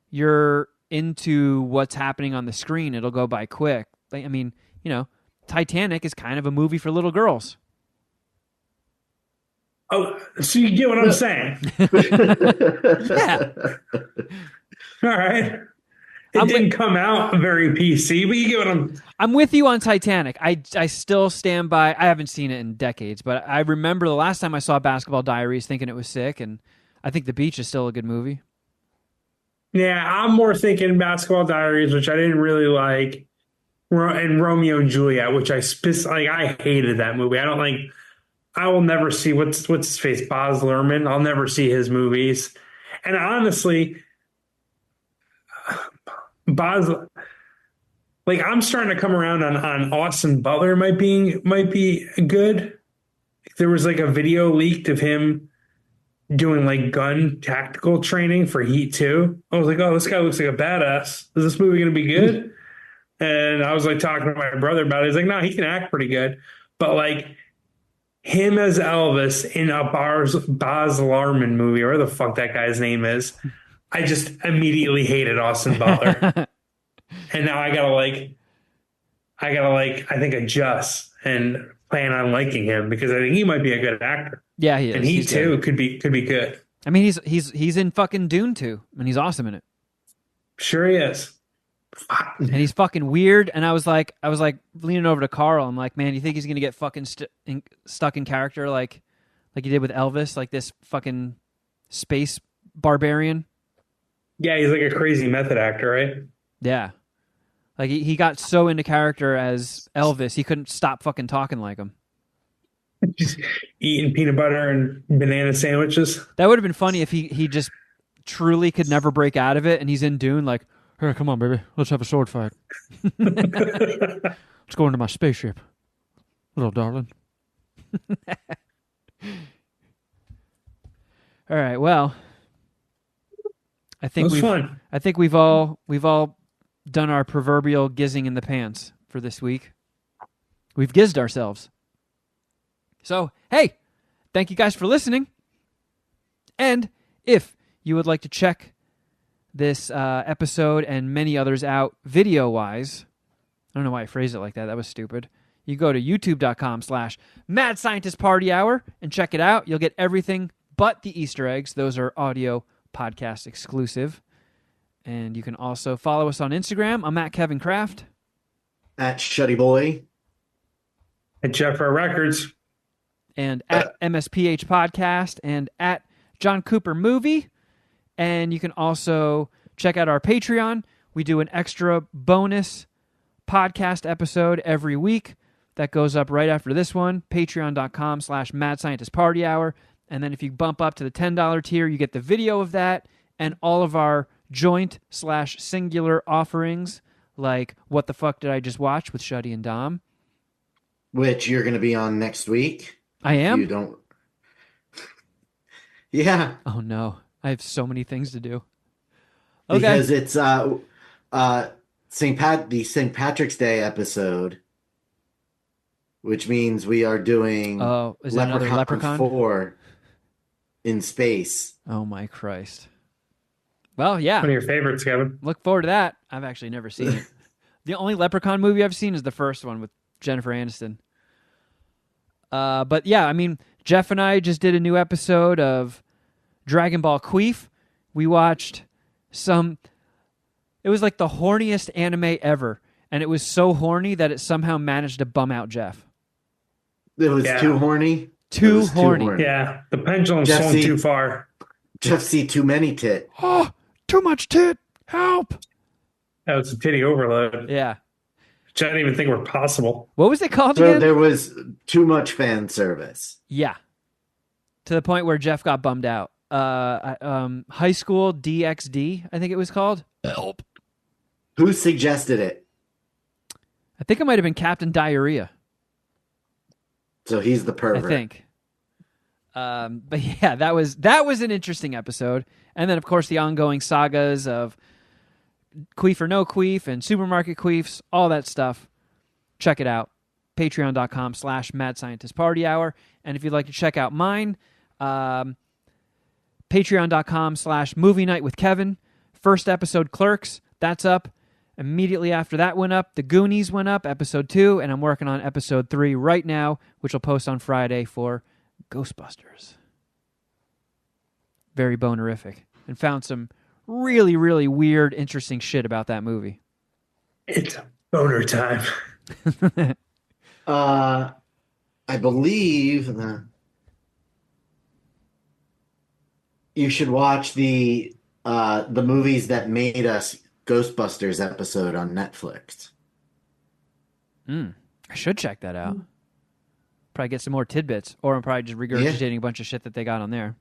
you're into what's happening on the screen, it'll go by quick. Like, I mean, Titanic is kind of a movie for little girls. Oh, so you get what I'm saying? Yeah. All right. It didn't come out very PC, but you get what I'm with you on Titanic. I still stand by. I haven't seen it in decades, but I remember the last time I saw Basketball Diaries thinking it was sick, and I think The Beach is still a good movie. Yeah, I'm more thinking Basketball Diaries, which I didn't really like, and Romeo and Juliet, which I hated that movie. I don't like. I will never see what's his face, Baz Luhrmann. I'll never see his movies, and honestly, Baz, like I'm starting to come around on Austin Butler might be good. There was like a video leaked of him doing like gun tactical training for Heat 2. I was like, oh, this guy looks like a badass. Is this movie going to be good? And I was like talking to my brother about it. He's like, no, he can act pretty good. But like him as Elvis in a Baz Luhrmann movie, or the fuck that guy's name is, I just immediately hated Austin Butler. And now I gotta I think adjust and plan on liking him because I think he might be a good actor. Yeah, he is. And he He's too good. could be good. I mean, he's in fucking Dune too, and he's awesome in it. Sure he is. And he's fucking weird. And I was like leaning over to Carl. I'm like, man, you think he's gonna get fucking stuck in character like he did with Elvis, like this fucking space barbarian? Yeah, he's like a crazy method actor, right? Yeah, like he got so into character as Elvis, he couldn't stop fucking talking like him. Just eating peanut butter and banana sandwiches. That would have been funny if he just truly could never break out of it, and he's in Dune like, hey, come on, baby, let's have a sword fight. Let's go into my spaceship, little darling. All right, well, I think fun. I think we've all done our proverbial gizzing in the pants for this week. We've gizzed ourselves. So, hey, thank you guys for listening. And if you would like to check this episode and many others out video-wise, I don't know why I phrased it like that. That was stupid. You go to youtube.com/Mad Scientist Party Hour and check it out. You'll get everything but the Easter eggs. Those are audio podcast exclusive. And you can also follow us on Instagram. I'm at Kevin Kraft. At Shuddy Boy. At Jeffro Records. And at MSPH Podcast. And at John Cooper Movie. And you can also check out our Patreon. We do an extra bonus podcast episode every week that goes up right after this one. Patreon.com/Mad Scientist Party Hour. And then if you bump up to the $10 tier, you get the video of that and all of our joint/singular offerings, like What the Fuck Did I Just Watch with Shuddy and Dom? Which you're going to be on next week. I am? You don't... Yeah. Oh, no. I have so many things to do. Okay. Because it's the St. Patrick's Day episode, which means we are doing is that another Leprechaun 4 in space. Oh, my Christ. Well, yeah. One of your favorites, Kevin. Look forward to that. I've actually never seen it. The only Leprechaun movie I've seen is the first one with Jennifer Aniston. But yeah, I mean, Jeff and I just did a new episode of Dragon Ball Queef. We watched it was like the horniest anime ever. and it was so horny that it somehow managed to bum out Jeff. It was too horny. Too horny. Yeah, the pendulum Jeff swung C. too far. Jeff see too many tit. Oh, too much tit. Help. That was a titty overload, Yeah. which I didn't even think were possible. What was it called So again? there was too much fan service. Yeah. To the point where Jeff got bummed out. High School DxD, I think it was called. Help. Who suggested it? I think it might have been Captain Diarrhea. So he's the pervert. I think. But yeah, that was an interesting episode. And then, of course, the ongoing sagas of Queef or No Queef and Supermarket Queefs, all that stuff. Check it out. Patreon.com/Mad Scientist Party Hour. And if you'd like to check out mine, Patreon.com/Movie Night with Kevin. First episode, Clerks. That's up. Immediately after that went up, The Goonies went up, episode 2, and I'm working on episode 3 right now, which will post on Friday for Ghostbusters. Very bonerific. And found some really, really weird, interesting shit about that movie. It's boner time. I believe that you should watch the movies that made us Ghostbusters episode on Netflix. I should check that out. Probably get some more tidbits, or I'm probably just regurgitating a bunch of shit that they got on there.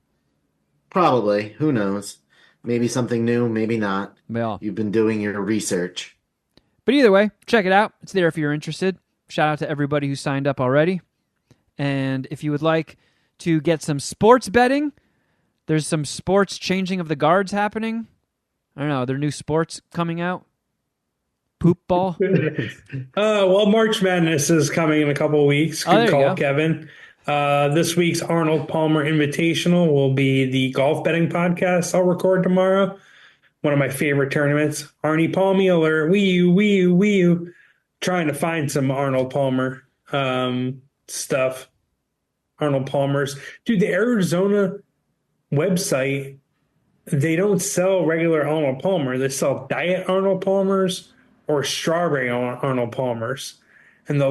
Probably. Who knows? Maybe something new, maybe not. Well, You've been doing your research. but either way, check it out. It's there if you're interested. Shout out to everybody who signed up already. And if you would like to get some sports betting, there's some sports changing of the guards happening. I don't know. Are there new sports coming out? Poop ball? Well, March Madness is coming in a couple of weeks. Oh, there Good you call, go. Kevin. This week's Arnold Palmer Invitational will be the golf betting podcast I'll record tomorrow. One of my favorite tournaments. Arnie Palmy alert. Wee you. Trying to find some Arnold Palmer stuff. Arnold Palmer's. Dude, the Arizona website, they don't sell regular Arnold Palmer. They sell Diet Arnold Palmers or Strawberry Arnold Palmers. And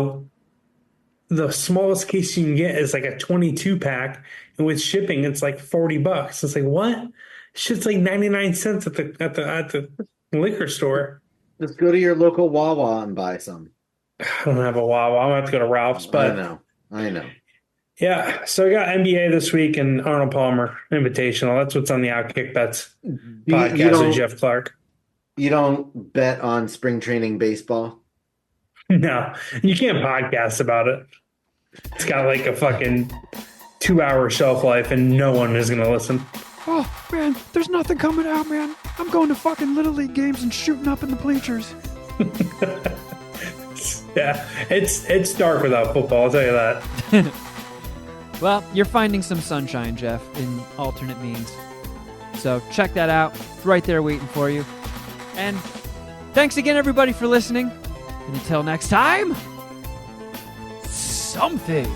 the smallest case you can get is like a 22 pack. And with shipping, it's like $40. It's like, what? Shit's like 99 cents at the liquor store. Just go to your local Wawa and buy some. I don't have a Wawa. I'm going to have to go to Ralph's. But I know. yeah, so I got NBA this week and Arnold Palmer Invitational. That's what's on the Outkick Bets podcast with Jeff Clark. You don't bet on spring training baseball? No, you can't podcast about it. It's got like a fucking 2-hour shelf life and no one is going to listen. Oh, man, there's nothing coming out, man. I'm going to fucking Little League games and shooting up in the bleachers. Yeah, it's dark without football, I'll tell you that. Well, you're finding some sunshine, Jeff, in alternate means. So check that out. It's right there waiting for you. And thanks again, everybody, for listening. And until next time, something.